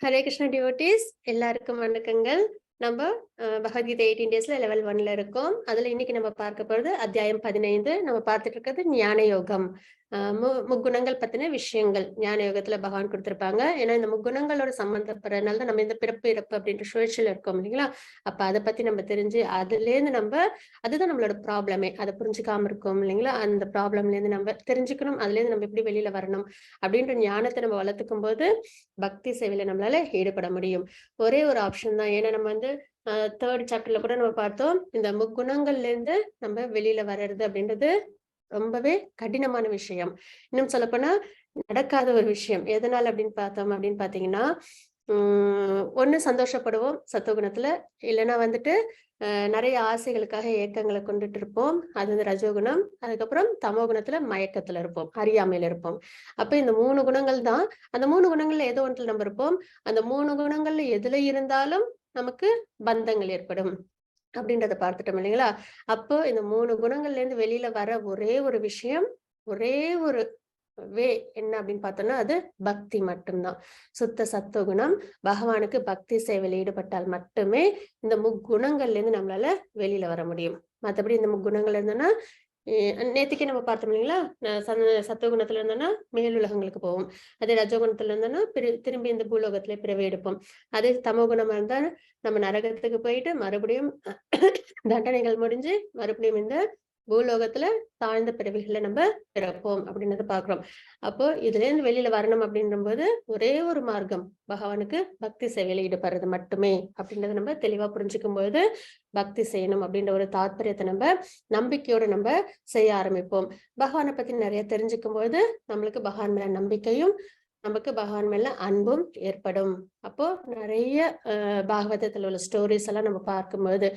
Hare Krishna devotees எல்லாருக்கும் வணக்கங்கள். நம்ம பகவத்கீதை 18 டேஸ்ல லெவல் 1ல இருக்கோம். அதுல இன்னைக்கு நம்ம பார்க்க போறது அத்தியாயம் 15. நம்ம பார்த்துட்டு இருக்கிறது ஞான யோகம். முக்குணங்கள் பத்தின விஷயங்கள் ஞான யோகத்துல பகவான் கொடுத்திருப்பாங்க. ஏன்னா இந்த முக்குணங்களோட சம்பந்தப்படுறதுனால தான் நம்ம இந்த பிறப்பு இறப்பு அப்படின்ற சுழற்சியில இருக்கோம் இல்லைங்களா. அப்ப அதை பத்தி நம்ம தெரிஞ்சு அதுல இருந்து அதுதான் நம்மளோட ப்ராப்ளமே. அதை புரிஞ்சுக்காம இருக்கோம் இல்லைங்களா. அந்த ப்ராப்ளம்ல இருந்து நம்ம தெரிஞ்சுக்கணும், அதுல இருந்து நம்ம எப்படி வெளியில வரணும் அப்படின்ற ஞானத்தை நம்ம வளர்த்துக்கும் போது பக்தி சேவையில நம்மளால ஈடுபட முடியும். ஒரே ஒரு ஆப்ஷன் தான். ஏன்னா நம்ம 3rd சாப்டர்ல கூட நம்ம பார்த்தோம், இந்த முக்குணங்கள்ல இருந்து நம்ம வெளியில வர்றது அப்படின்றது ரொம்பவே கடினமான விஷயம். இன்னும் சொல்லப்போனா நடக்காத ஒரு விஷயம். எதனால அப்படின்னு பாத்தீங்கன்னா, ஒண்ணு சந்தோஷப்படுவோம் சத்துவகுணத்துல, இல்லைன்னா நிறைய ஆசைகளுக்காக ஏக்கங்களை கொண்டுட்டு இருப்போம். அது ரஜோகுணம். அதுக்கப்புறம் தமோகுணத்துல மயக்கத்துல இருப்போம், அறியாமையில இருப்போம். அப்ப இந்த 3 குணங்கள் தான். அந்த 3 குணங்கள்ல ஏதோ ஒன்றில் நம்ம இருப்போம். அந்த 3 குணங்கள்ல எதுல இருந்தாலும் நமக்கு பந்தங்கள் ஏற்படும் அப்படின்றத பார்த்துட்டோம் இல்லைங்களா. அப்போ இந்த 3 குணங்கள்ல இருந்து வெளியில வர ஒரே ஒரு விஷயம், ஒரே ஒரு வே என்ன அப்படின்னு பார்த்தோம்னா அது பக்தி மட்டும்தான். சுத்த சத்துவகுணம். பகவானுக்கு பக்தி சேவையில் ஈடுபட்டால் மட்டுமே இந்த முக்குணங்கள்ல இருந்து நம்மளால வெளியில வர முடியும். மற்றபடி இந்த முக்குணங்கள் இருந்தோம்னா நேத்திக்கே நம்ம பார்த்தோம் இல்லைங்களா. சத்துவகுணத்துல இருந்தோம்னா மேலுலகங்களுக்கு போவோம். அதே ரஜோகுணத்துல இருந்தோம்னா திரும்பி இந்த பூலோகத்துல பிறவி எடுப்போம். அதே தமோகுணமா இருந்தா நம்ம நரகத்துக்கு போயிட்டு மறுபடியும் தண்டனைகள் முடிஞ்சு மறுபடியும் இந்த பூலோகத்துல தாழ்ந்த பிறவிகளை நம்ம பிறப்போம் அப்படின்றத பாக்குறோம். அப்போ இதுல இருந்து வெளியில வரணும் அப்படின்ற போது ஒரே ஒரு மார்க்கம், பகவானுக்கு பக்தி சேவையில ஈடுபடுறது மட்டுமே அப்படின்றத நம்ம தெளிவா புரிஞ்சுக்கும் போது பக்தி செய்யணும் அப்படின்ற ஒரு தாத்பரியத்தை நம்ம நம்பிக்கையோட நம்ம செய்ய ஆரம்பிப்போம். பகவானை பத்தி நிறைய தெரிஞ்சுக்கும் போது நம்மளுக்கு பகவான் மேல நம்பிக்கையும் நமக்கு பகவான் மேல அன்பும் ஏற்படும். அப்போ நிறைய பாகவதத்துல உள்ள ஸ்டோரிஸ் எல்லாம் நம்ம பார்க்கும்போது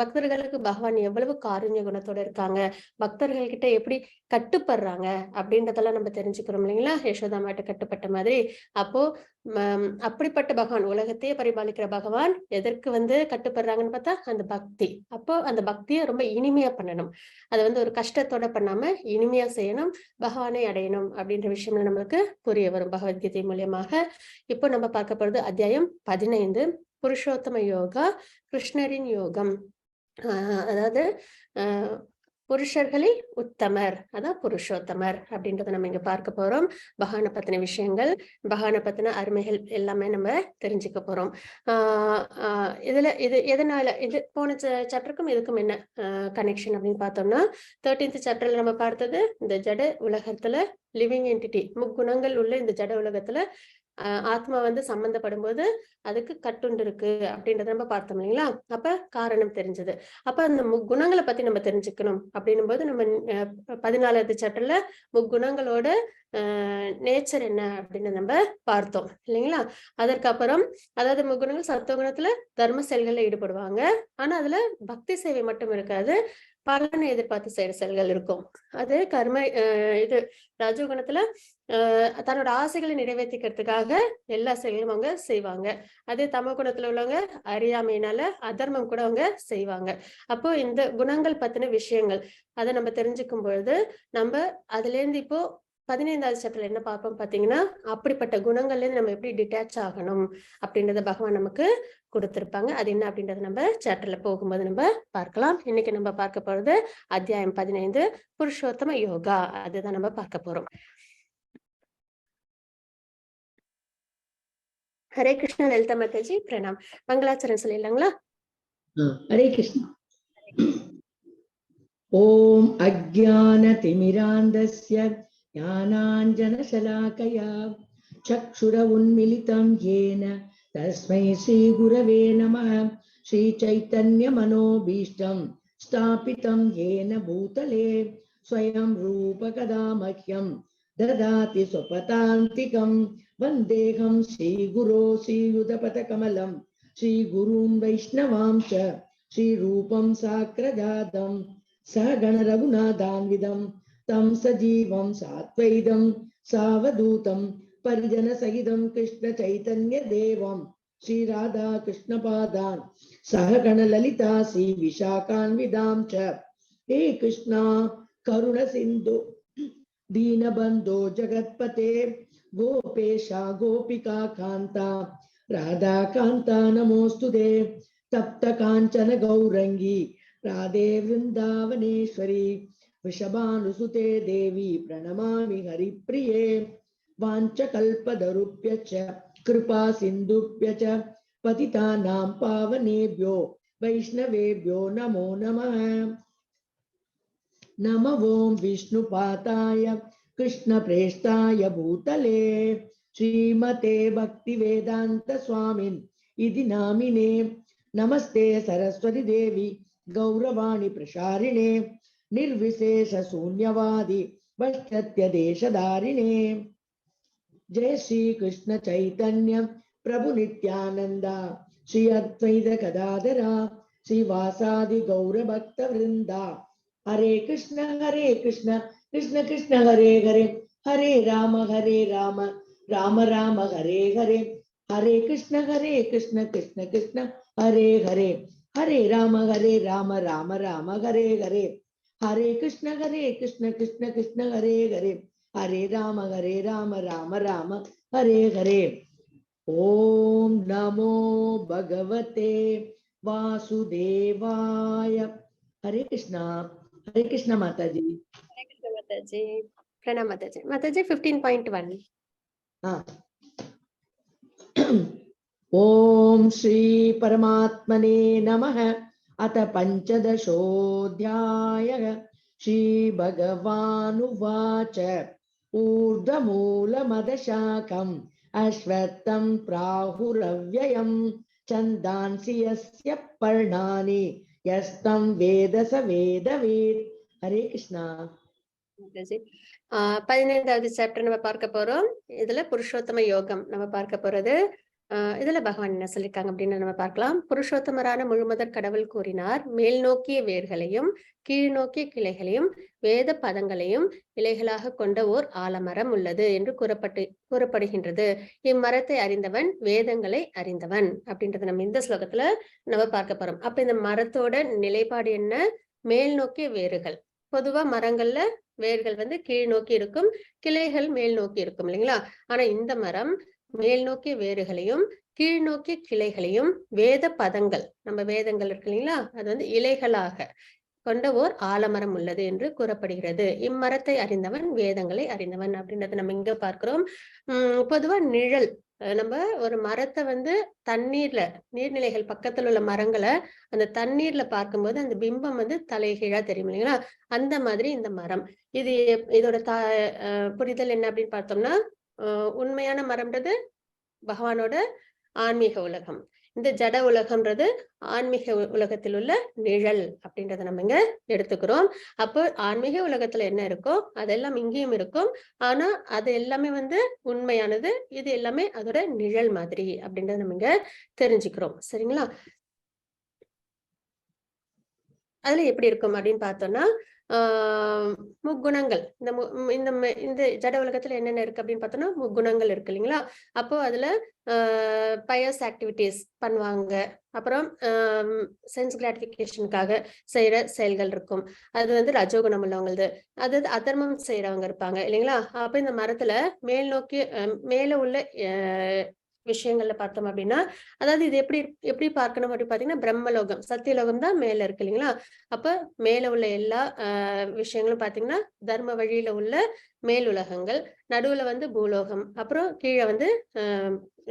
பக்தர்களுக்கு பகவான் எவ்வளவு காருண்ய குணத்தோட இருக்காங்க, பக்தர்கள் கிட்ட எப்படி கட்டுப்படுறாங்க அப்படின்றதெல்லாம் நம்ம தெரிஞ்சுக்கிறோம் இல்லைங்களா. யசோதாமாட்ட கட்டுப்பட்ட மாதிரி. அப்போ அப்படிப்பட்ட பகவான், உலகத்தையே பரிபாலிக்கிற பகவான் எதற்கு கட்டுப்படுறாங்கன்னு பார்த்தா அந்த பக்தி. அப்போ அந்த பக்தியை ரொம்ப இனிமையா பண்ணணும். அதை ஒரு கஷ்டத்தோட பண்ணாம இனிமையா செய்யணும், பகவானை அடையணும் அப்படின்ற விஷயம் நம்மளுக்கு புரிய வரும் பகவத்கீதை மூலியமாக. இப்போ நம்ம பார்க்க போறது அத்தியாயம் 15, புருஷோத்தம யோகா, கிருஷ்ணரின் யோகம். அதாவது புருஷர்களில் உத்தமர், அதான் புருஷோத்தமர் அப்படின்றத நம்ம இங்க பார்க்க போறோம். பகவானை பத்தின விஷயங்கள், பகவானை பத்தின அருமைகள் எல்லாமே நம்ம தெரிஞ்சுக்க போறோம். இது எதனால இது போன சாப்டருக்கும் இதுக்கும் என்ன கனெக்ஷன் அப்படின்னு பார்த்தோம்னா, 13th சாப்டர்ல நம்ம பார்த்தது இந்த ஜட உலகத்துல லிவிங் என்டிட்டி, முக்குணங்கள் உள்ள இந்த ஜட உலகத்துல ஆத்மா சம்பந்தப்படும் போது அதுக்கு கட்டுண்டு இருக்கு அப்படின்றத நம்ம பார்த்தோம் இல்லைங்களா. அப்ப காரணம் தெரிஞ்சது. அப்ப அந்த முக்குணங்களை பத்தி நம்ம தெரிஞ்சுக்கணும் அப்படின்னும் போது நம்ம 14th சாப்டர்ல முக்குணங்களோட நேச்சர் என்ன அப்படின்னு நம்ம பார்த்தோம் இல்லைங்களா. அதற்கப்புறம் அதாவது முக்குணங்கள் சத்துவகுணத்துல தர்ம செயல்கள்ல ஈடுபடுவாங்க. ஆனா அதுல பக்தி சேவை மட்டும் இருக்காது, பலனை எதிர்பார்த்து செய்யற செயல்கள் இருக்கும். அது இது ரஜோகுணத்துல தன்னோட ஆசைகளை நிறைவேற்றிக்கிறதுக்காக எல்லா செயலும் அவங்க செய்வாங்க. அதே தமோ குணத்துல உள்ளவங்க அறியாமையினால அதர்மம் கூட அவங்க செய்வாங்க. அப்போ இந்த குணங்கள் பத்தின விஷயங்கள் அதை நம்ம தெரிஞ்சுக்கும் பொழுது நம்ம அதுல இருந்து இப்போ 15வது சாப்டர்ல என்ன பார்ப்போம் பாத்தீங்கன்னா, அப்படிப்பட்ட குணங்கள்ல இருந்து நம்ம எப்படி டிட்டாச் ஆகணும் அப்படின்றத பகவான் நமக்கு கொடுத்திருப்பாங்க. அது என்ன அப்படின்றத நம்ம சாப்டர்ல போகும்போது நம்ம பார்க்கலாம். இன்னைக்கு நம்ம பார்க்க போறது அத்தியாயம் 15, புருஷோத்தம யோகா. அதுதான் நம்ம பார்க்க போறோம். ஹரே கிருஷ்ணா. லலிதா மாதாஜி பிரணாம். மங்களாச்சரணம் சொல்லிடலாங்களா? ஹரே கிருஷ்ணா. ஓம் அஜ்ஞான திமிராந்தஸ்ய ஞானாஞ்சனசலாகயா சக்ஷுர உன்மிலிதம் ஏன தஸ்மை ஸ்ரீ குரவே நமः. ஸ்ரீ சைத்தன்ய மனோபீஷ்டம் ஸ்தாபிதம் ஏன பூதலே ஸ்வயம் ரூப கதா மஹ்யம் ததாதி ஸ்வபதாந்திகம். வந்தேகம் ஸ்ரீ குரோ ஸ்ரீயுதபத கமலம் ஸ்ரீ குருன் வைஷ்ணவாம்ச ஸ்ரீ ரூபம் சாக்ரஜாதம் சகண ரகுநாதான்விதம் தம் சஜீவம் சாத்வைதம் சாவதூதம் பரிஜன சகிதம் கிருஷ்ண சைதன்ய தேவம் ஸ்ரீ ராதா கிருஷ்ண பாதான் சகண லலிதா ஸ்ரீ விஷாகான்விதாம் ச. ஹே கிருஷ்ணா கருண சிந்து दीनबन्धो जगत्पते गोपेशा गोपिका कान्ता राधा कान्ता नमोस्तुते तप्त काञ्चन गौरंगी राधे वृंदावनेश्वरी वृषभानुसुते देवी प्रणमामि हरिप्रिये वाञ्छकल्पतरुभ्यश्च कृपा सिन्धुभ्यश्च पतितानां पावनेभ्यो वैष्णवेभ्यो नमो नमः। नमो ओं विष्णुपादाय कृष्णप्रेष्ठाय भूतले श्रीमते भक्तिवेदांत स्वामिन् इति नामिने। नमस्ते सरस्वती देवी गौरवाणी प्रसारिणे निर्विशेष शून्यवादी पाश्चात्य देशधारिणे। जय श्री कृष्ण चैतन्य प्रभु नित्यानंद श्री अद्वैत गदाधरा श्रीवासादि गौर भक्त वृंदा। हरे कृष्ण कृष्ण कृष्ण हरे हरे हरे राम राम राम हरे हरे हरे कृष्ण कृष्ण कृष्ण हरे हरे हरे राम राम राम हरे हरे हरे कृष्ण कृष्ण कृष्ण हरे हरे हरे राम राम राम हरे हरे। ओम नमो भगवते वासुदेवाय। हरे कृष्णा माताजी। हरे कृष्ण माताजी। प्रणाम माताजी। माताजी 15.1। हाँ। ओम श्री परमात्मने नमः। अथ पंचदशोऽध्यायः। श्री भगवानुवाच ऊर्ध्वमूलमदशाकम् अश्वत्थं प्राहुरव्ययम् छन्दांसि यस्य पर्णानि यस्तं वेद स वेदवेत्। हरे कृष्णा। 15வது சாப்டர் நம்ம பார்க்க போறோம். இதுல புருஷோத்தம யோகம் நம்ம பார்க்க போறது. இதுல பகவான் என்ன சொல்லிருக்காங்க அப்படின்னு நம்ம பார்க்கலாம். புருஷோத்தமரான முழுமுதற் கடவுள் கூறினார், மேல் நோக்கிய வேர்களையும் கீழ் நோக்கிய கிளைகளையும் வேத பதங்களையும் இலைகளாக கொண்ட ஓர் ஆலமரம் உள்ளது என்று கூறப்படுகின்றது. இம்மரத்தை அறிந்தவன் வேதங்களை அறிந்தவன் அப்படின்றத நம்ம இந்த ஸ்லோகத்துல நம்ம பார்க்க போறோம். அப்ப இந்த மரத்தோட நிலைப்பாடு என்ன? மேல் நோக்கிய வேர்கள். பொதுவா மரங்கள்ல வேர்கள் கீழ் நோக்கி இருக்கும், கிளைகள் மேல் நோக்கி இருக்கும் இல்லைங்களா? ஆனா இந்த மரம் மேல் நோக்கிய வேர்களையும் கீழ் நோக்கிய கிளைகளையும் வேத பதங்கள், நம்ம வேதங்கள் இருக்கு இல்லைங்களா, அது இலைகளாக கொண்ட ஓர் ஆலமரம் உள்ளது என்று கூறப்படுகிறது. இம்மரத்தை அறிந்தவன் வேதங்களை அறிந்தவன் அப்படின்றத நம்ம இங்க பார்க்கிறோம். பொதுவா நிழல், நம்ம ஒரு மரத்தை தண்ணீர்ல, நீர்நிலைகள் பக்கத்துல உள்ள மரங்களை அந்த தண்ணீர்ல பார்க்கும்போது அந்த பிம்பம் தலைகீழா தெரியும் இல்லைங்களா? அந்த மாதிரி இந்த மரம். இதோட புரிதல் என்ன அப்படின்னு பார்த்தோம்னா, உண்மையான மரம்ன்றது பகவானோட ஆன்மீக உலகம், இந்த ஜட உலகம்ன்றது ஆன்மீக உலகத்தில் உள்ள நிழல் அப்படின்றத நம்ம இங்க எடுத்துக்கிறோம். அப்போ ஆன்மீக உலகத்துல என்ன இருக்கோ அதெல்லாம் இங்கேயும் இருக்கும். ஆனா அது எல்லாமே உண்மையானது, இது எல்லாமே அதோட நிழல் மாதிரி அப்படின்றத நம்ம இங்க தெரிஞ்சுக்கிறோம். சரிங்களா? அதுல எப்படி இருக்கும் அப்படின்னு பார்த்தோம்னா, முக்குணங்கள், இந்த ஜட உலகத்துல என்னென்ன இருக்கு அப்படின்னு பார்த்தோம்னா முக்குணங்கள் இருக்கு இல்லைங்களா? அப்போ அதுல பயஸ் ஆக்டிவிட்டிஸ் பண்ணுவாங்க, அப்புறம் சென்ஸ் கிராட்டிபிகேஷனுக்காக செய்யற செயல்கள் இருக்கும், அது ரஜோகுணம் உள்ளவங்களது. அதாவது அதர்மம் செய்யறவங்க இருப்பாங்க இல்லைங்களா? அப்ப இந்த மரத்துல மேல் நோக்கி மேல உள்ள விஷயங்கள்ல பார்த்தோம் அப்படின்னா, அதாவது இது எப்படி பார்க்கணும் அப்படின்னு பாத்தீங்கன்னா, பிரம்மலோகம் சத்தியலோகம் தான் மேல இருக்கு இல்லைங்களா? அப்ப மேல உள்ள எல்லா விஷயங்களும் பாத்தீங்கன்னா தர்ம வழியில உள்ள மேல் உலகங்கள், நடுவுல பூலோகம், அப்புறம் கீழே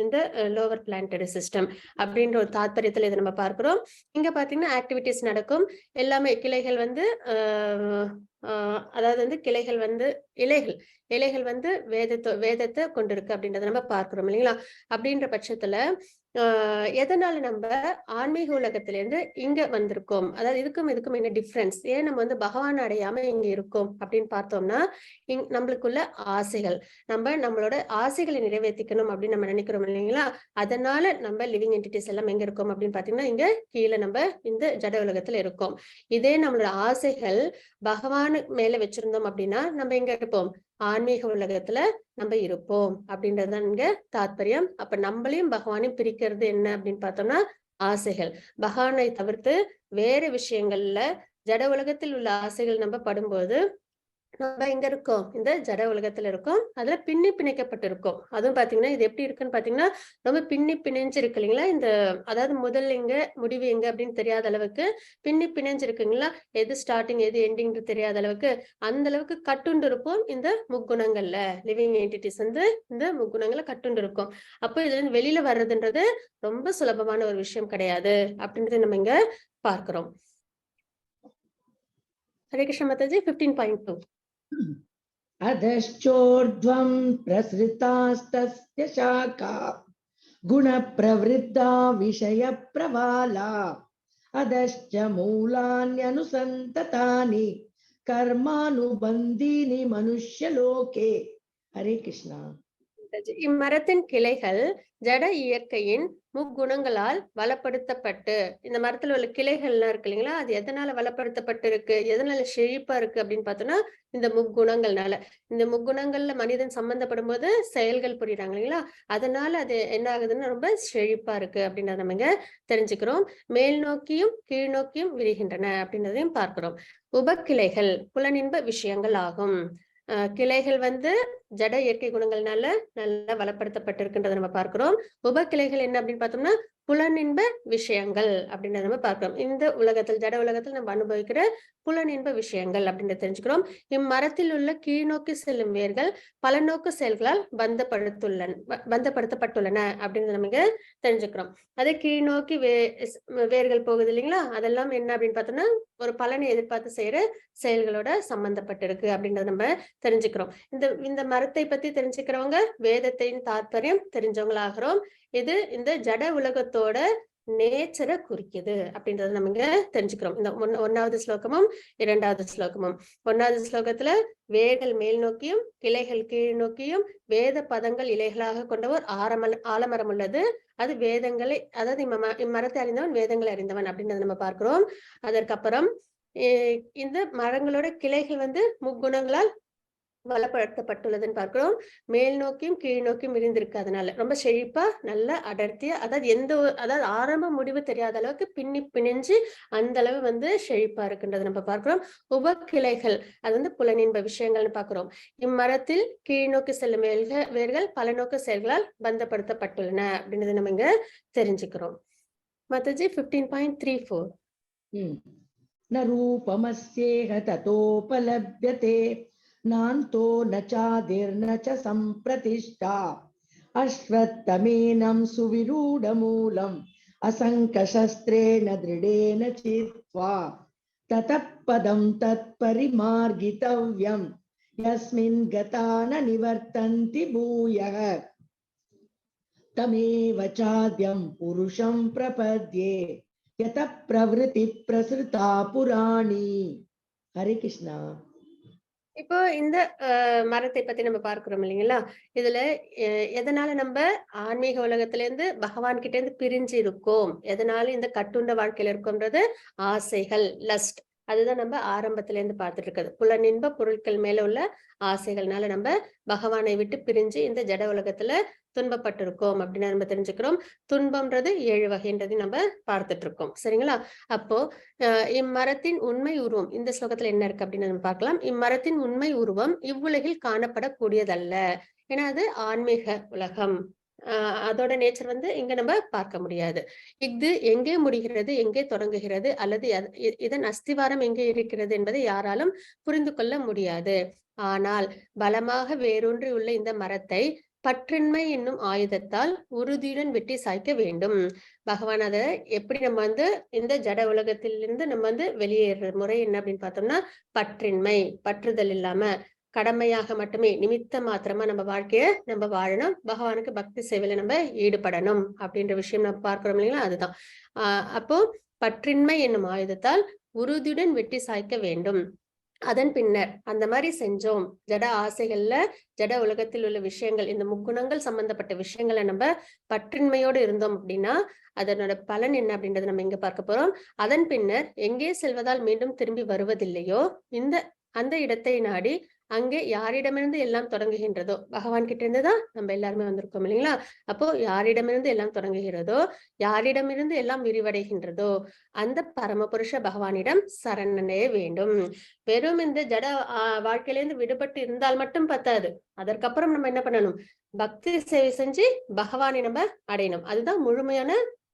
இந்த லோவர் பிளானட்டரி சிஸ்டம் அப்படின்ற ஒரு தாத்பரியத்துல இதை நம்ம பார்க்கிறோம். இங்க பாத்தீங்கன்னா ஆக்டிவிட்டிஸ் நடக்கும் எல்லாமே. கிளைகள் அதாவது கிளைகள் இலைகள் வேதத்தை கொண்டிருக்கு அப்படின்றத நம்ம பார்க்கிறோம் இல்லைங்களா? அப்படின்ற பட்சத்துல எதனால நம்ம ஆன்மீக உலகத்துல இருந்து இங்க வந்திருக்கோம், அதாவது இதுக்கும் என்ன டிஃபரன்ஸ், ஏன் நம்ம பகவான் அடையாம இங்க இருக்கோம் அப்படின்னு பார்த்தோம்னா, நம்மளுக்குள்ள ஆசைகள், நம்மளோட ஆசைகளை நிறைவேற்றிக்கணும் அப்படின்னு நம்ம நினைக்கிறோம் இல்லைங்களா? அதனால நம்ம லிவிங் என்டிட்டிஸ் எல்லாம் எங்க இருக்கோம் அப்படின்னு பாத்தீங்கன்னா, இங்க கீழே நம்ம இந்த ஜட உலகத்துல இருக்கோம். இதே நம்மளோட ஆசைகள் பகவான் மேல வச்சிருந்தோம் அப்படின்னா நம்ம எங்க இருப்போம்? ஆன்மீக உலகத்துல நம்ம இருப்போம் அப்படின்றதுதான் இங்க தாத்பரியம். அப்ப நம்மளையும் பகவானையும் பிரிக்கிறது என்ன அப்படின்னு பார்த்தோம்னா ஆசைகள். பகவானை தவிர்த்து வேற விஷயங்கள்ல ஜட உலகத்தில் உள்ள ஆசைகள் நம்ம படும்போது நம்ம எங்க இருக்கோம்? இந்த ஜட உலகத்துல இருக்கோம். அதுல பின்னி பிணைக்கப்பட்டிருக்கோம். அதுவும் பாத்தீங்கன்னா, இது எப்படி இருக்குன்னு பாத்தீங்கன்னா, ரொம்ப பின்னி பிணைஞ்சு இருக்கு இல்லைங்களா? அதாவது முதல் எங்க, முடிவு எங்க அப்படின்னு தெரியாத அளவுக்கு பின்னி பிணைஞ்சு இருக்குங்களா? எது ஸ்டார்ட்டிங், எது எண்டிங்ன்னு தெரியாத அளவுக்கு, அந்த அளவுக்கு கட்டுண்டு இருப்போம் இந்த முக்குணங்கள்ல. லிவிங் என்டிட்டிஸ் வந்து இந்த முக்குணங்கள்ல கட்டுண்டு இருக்கும். அப்போ இதுல இருந்து வெளியில வர்றதுன்றது ரொம்ப சுலபமான ஒரு விஷயம் கிடையாது. அப்படின்றத நம்ம இங்க பார்க்கிறோம். ஹரே கிருஷ்ண மாதாஜி 15.2. अधश्चोर्ध्वं प्रसृतास्तस्य शाखा गुणप्रवृद्धा विषयप्रवाला अधश्च मूलान्यनुसन्ततानि कर्मानुबन्धीनि मनुष्यलोके. हरे कृष्णा. இம்மரத்தின் கிளைகள் ஜட இயற்கையின் முக்குணங்களால் வளப்படுத்தப்பட்டு, இந்த மரத்துல உள்ள கிளைகள்லாம் இருக்கு இல்லைங்களா? அது எதனால வளப்படுத்தப்பட்டு இருக்கு, எதனால செழிப்பா இருக்கு அப்படின்னு பார்த்தோம்னா, இந்த முக்குணங்கள்னால. இந்த முக்குணங்கள்ல மனிதன் சம்பந்தப்படும் போது செயல்கள் புரியுறாங்க இல்லைங்களா? அதனால அது என்ன ஆகுதுன்னா ரொம்ப செழிப்பா இருக்கு அப்படின்றத நம்ம இங்க தெரிஞ்சுக்கிறோம். மேல் நோக்கியும் கீழ் நோக்கியும் விரிகின்றன அப்படின்றதையும் பார்க்கிறோம். உபக்கிளைகள் புலனின்ப விஷயங்கள் ஆகும். கிளைகள் வந்து ஜட இயற்கை குணங்கள்னால நல்லா வளப்படுத்தப்பட்டிருக்குன்றதை நம்ம பார்க்கிறோம். உபக்கிளைகள் என்ன அப்படின்னு பார்த்தோம்னா, புலனின்ப விஷயங்கள் அப்படின்றத நம்ம பார்க்கிறோம். இந்த உலகத்தில், ஜட உலகத்தில் நம்ம அனுபவிக்கிற புலனின்ப விஷயங்கள் அப்படின்றத தெரிஞ்சுக்கிறோம். இம்மரத்தில் உள்ள கீழ்நோக்கி செல்லும் வேர்கள் பல நோக்கு செயல்களால் பந்தப்படுத்தப்பட்டுள்ளன அப்படின்றத நம்ம இங்க தெரிஞ்சுக்கிறோம். அதே கீழ்நோக்கி வேர்கள் போகுது இல்லைங்களா? அதெல்லாம் என்ன அப்படின்னு பார்த்தோம்னா, ஒரு பலனை எதிர்பார்த்து செய்யற செயல்களோட சம்பந்தப்பட்டிருக்கு அப்படின்றத நம்ம தெரிஞ்சுக்கிறோம். இந்த மரத்தை பத்தி தெரிஞ்சுக்கிறவங்க வேதத்தின் தாற்பயம் தெரிஞ்சவங்களாகிறோம். இது இந்த ஜட உலகத்தோட நேச்சரை குறிக்குது அப்படின்றத நம்ம இங்க தெரிஞ்சுக்கிறோம். இந்த ஒன்னாவது ஸ்லோகமும் 2வது ஸ்லோகமும். 1வது ஸ்லோகத்துல வேர்கள் மேல் நோக்கியும் கிளைகள் கீழ் நோக்கியும் வேத பதங்கள் இலைகளாக கொண்ட ஒரு ஆலமரம் உள்ளது. அது வேதங்களை, அதாவது இம்மரத்தை அறிந்தவன் வேதங்களை அறிந்தவன் அப்படின்றத நம்ம பார்க்கிறோம். அதற்கப்புறம் இந்த மரங்களோட கிளைகள் வந்து முக்குணங்களால் வளப்படுத்தப்பட்டுள்ளதுன்னு பார்க்கிறோம். மேல் நோக்கியும் கீழ் நோக்கியும் விரிந்திருக்கு. அதனால ரொம்ப செழிப்பா நல்ல அடர்த்தியா, அதாவது ஆரம்ப முடிவு தெரியாத அளவுக்கு பின்னி பிணைஞ்சு அந்த அளவு வந்து செழிப்பா இருக்குன்றதை நம்ம பார்க்கிறோம். உபக்கிளைகள் அது வந்து புலனின்ப விஷயங்கள்னு பார்க்கிறோம். இம்மரத்தில் கீழ் நோக்கி செல்லும் வேர்கள் பல நோக்கு செயல்களால் பந்தப்படுத்தப்பட்டுள்ளன அப்படின்றத நம்ம இங்க தெரிஞ்சுக்கிறோம். மாதாஜி 15.34. न रूपमस्येह ततोपलभ्यते नान्तो न चादिर्न च सम्प्रतिष्ठा अश्वत्थमेनं सुविरूढमूलम् असङ्कशस्त्रेण दृढेन चित्वा ततः पदं तत्परिमार्गितव्यं यस्मिन् गता न निवर्तन्ति भूयः तमेव चाद्यं पुरुषं प्रपद्ये यत प्रवृत्ति प्रसृता पुराणी. हरे कृष्णा. இப்போ இந்த மரத்தை பத்தி நம்ம பார்க்கிறோம் இல்லைங்களா? இதுல எதனால நம்ம ஆன்மீக உலகத்துல இருந்து பகவான் கிட்ட இருந்து பிரிஞ்சு இருக்கோம், எதனால இந்த கட்டுண்ட வாழ்க்கையில இருக்கோம்ன்றது ஆசைகள், லஸ்ட். அதுதான் நம்ம ஆரம்பத்துல இருந்து பார்த்துட்டு இருக்கிறது. புலனின்ப பொருட்கள் மேல உள்ள ஆசைகள்னால நம்ம பகவானை விட்டு பிரிஞ்சு இந்த ஜட உலகத்துல துன்பப்பட்டிருக்கோம் அப்படின்னு நம்ம தெரிஞ்சுக்கிறோம். துன்பம்ன்றது 7 வகைன்றதையும் நம்ம பார்த்துட்டு இருக்கோம். சரிங்களா? அப்போ இம்மரத்தின் உண்மை உருவம் இந்த ஸ்லோகத்துல என்ன இருக்கு அப்படின்னு நம்ம பார்க்கலாம். இம்மரத்தின் உண்மை உருவம் இவ்வுலகில் காணப்படக்கூடியதல்ல. ஏன்னா அது ஆன்மீக உலகம். அதோட நேச்சர் வந்து இங்க நம்ம பார்க்க முடியாது. இது எங்கே முடிகிறது, எங்கே தொடங்குகிறது, அல்லது இதன் அஸ்திவாரம் எங்கே இருக்கிறது என்பதை யாராலும் புரிந்து கொள்ள முடியாது. ஆனால் பலமாக வேரூன்றி உள்ள இந்த மரத்தை பற்றின்மை என்னும் ஆயுதத்தால் உறுதியுடன் வெட்டி சாய்க்க வேண்டும். பகவான் அதை எப்படி நம்ம வந்து இந்த ஜட உலகத்திலிருந்து நம்ம வந்து வெளியேற முறை என்ன அப்படின்னு பார்த்தோம்னா, பற்றின்மை, பற்றுதல் இல்லாம கடமையாக மட்டுமே நிமித்த மாத்திரமா நம்ம வாழ்க்கைய நம்ம வாழணும். பகவானுக்கு பக்தி சேவையில நம்ம ஈடுபடணும் அப்படின்ற விஷயம் நம்ம பார்க்கிறோம் இல்லைங்களா? அதுதான். அப்போ பற்றின்மை என்னும் ஆயுதத்தால் உறுதியுடன் வெட்டி சாய்க்க வேண்டும். அதன் பின்னர் அந்த மாதிரி செஞ்சோம், ஜட ஆசைகள்ல, ஜட உலகத்தில் உள்ள விஷயங்கள், இந்த முக்குணங்கள் சம்பந்தப்பட்ட விஷயங்களை நம்ம பற்றின்மையோடு இருந்தோம் அப்படின்னா அதனோட பலன் என்ன அப்படின்றத நம்ம இங்க பார்க்க போறோம். அதன் பின்னர் எங்கே செல்வதால் மீண்டும் திரும்பி வருவதில்லையோ அந்த இடத்தை நாடி அங்கே யாரிடமிருந்து எல்லாம் தொடங்குகின்றதோ, பகவான் கிட்ட இருந்துதான் நம்ம எல்லாருமே வந்திருக்கோம் இல்லைங்களா? அப்போ யாரிடமிருந்து எல்லாம் தொடங்குகிறதோ, யாரிடமிருந்து எல்லாம் விரிவடைகின்றதோ அந்த பரமபுருஷ பகவானிடம் சரணடைய வேண்டும். வெறும் இந்த ஜட வாழ்க்கையிலிருந்து விடுபட்டு இருந்தால் மட்டும் பத்தாது. அதற்கப்புறம் நம்ம என்ன பண்ணணும்? பக்தி சேவை செஞ்சு பகவானை நம்ம அடையணும். அதுதான் முழுமையான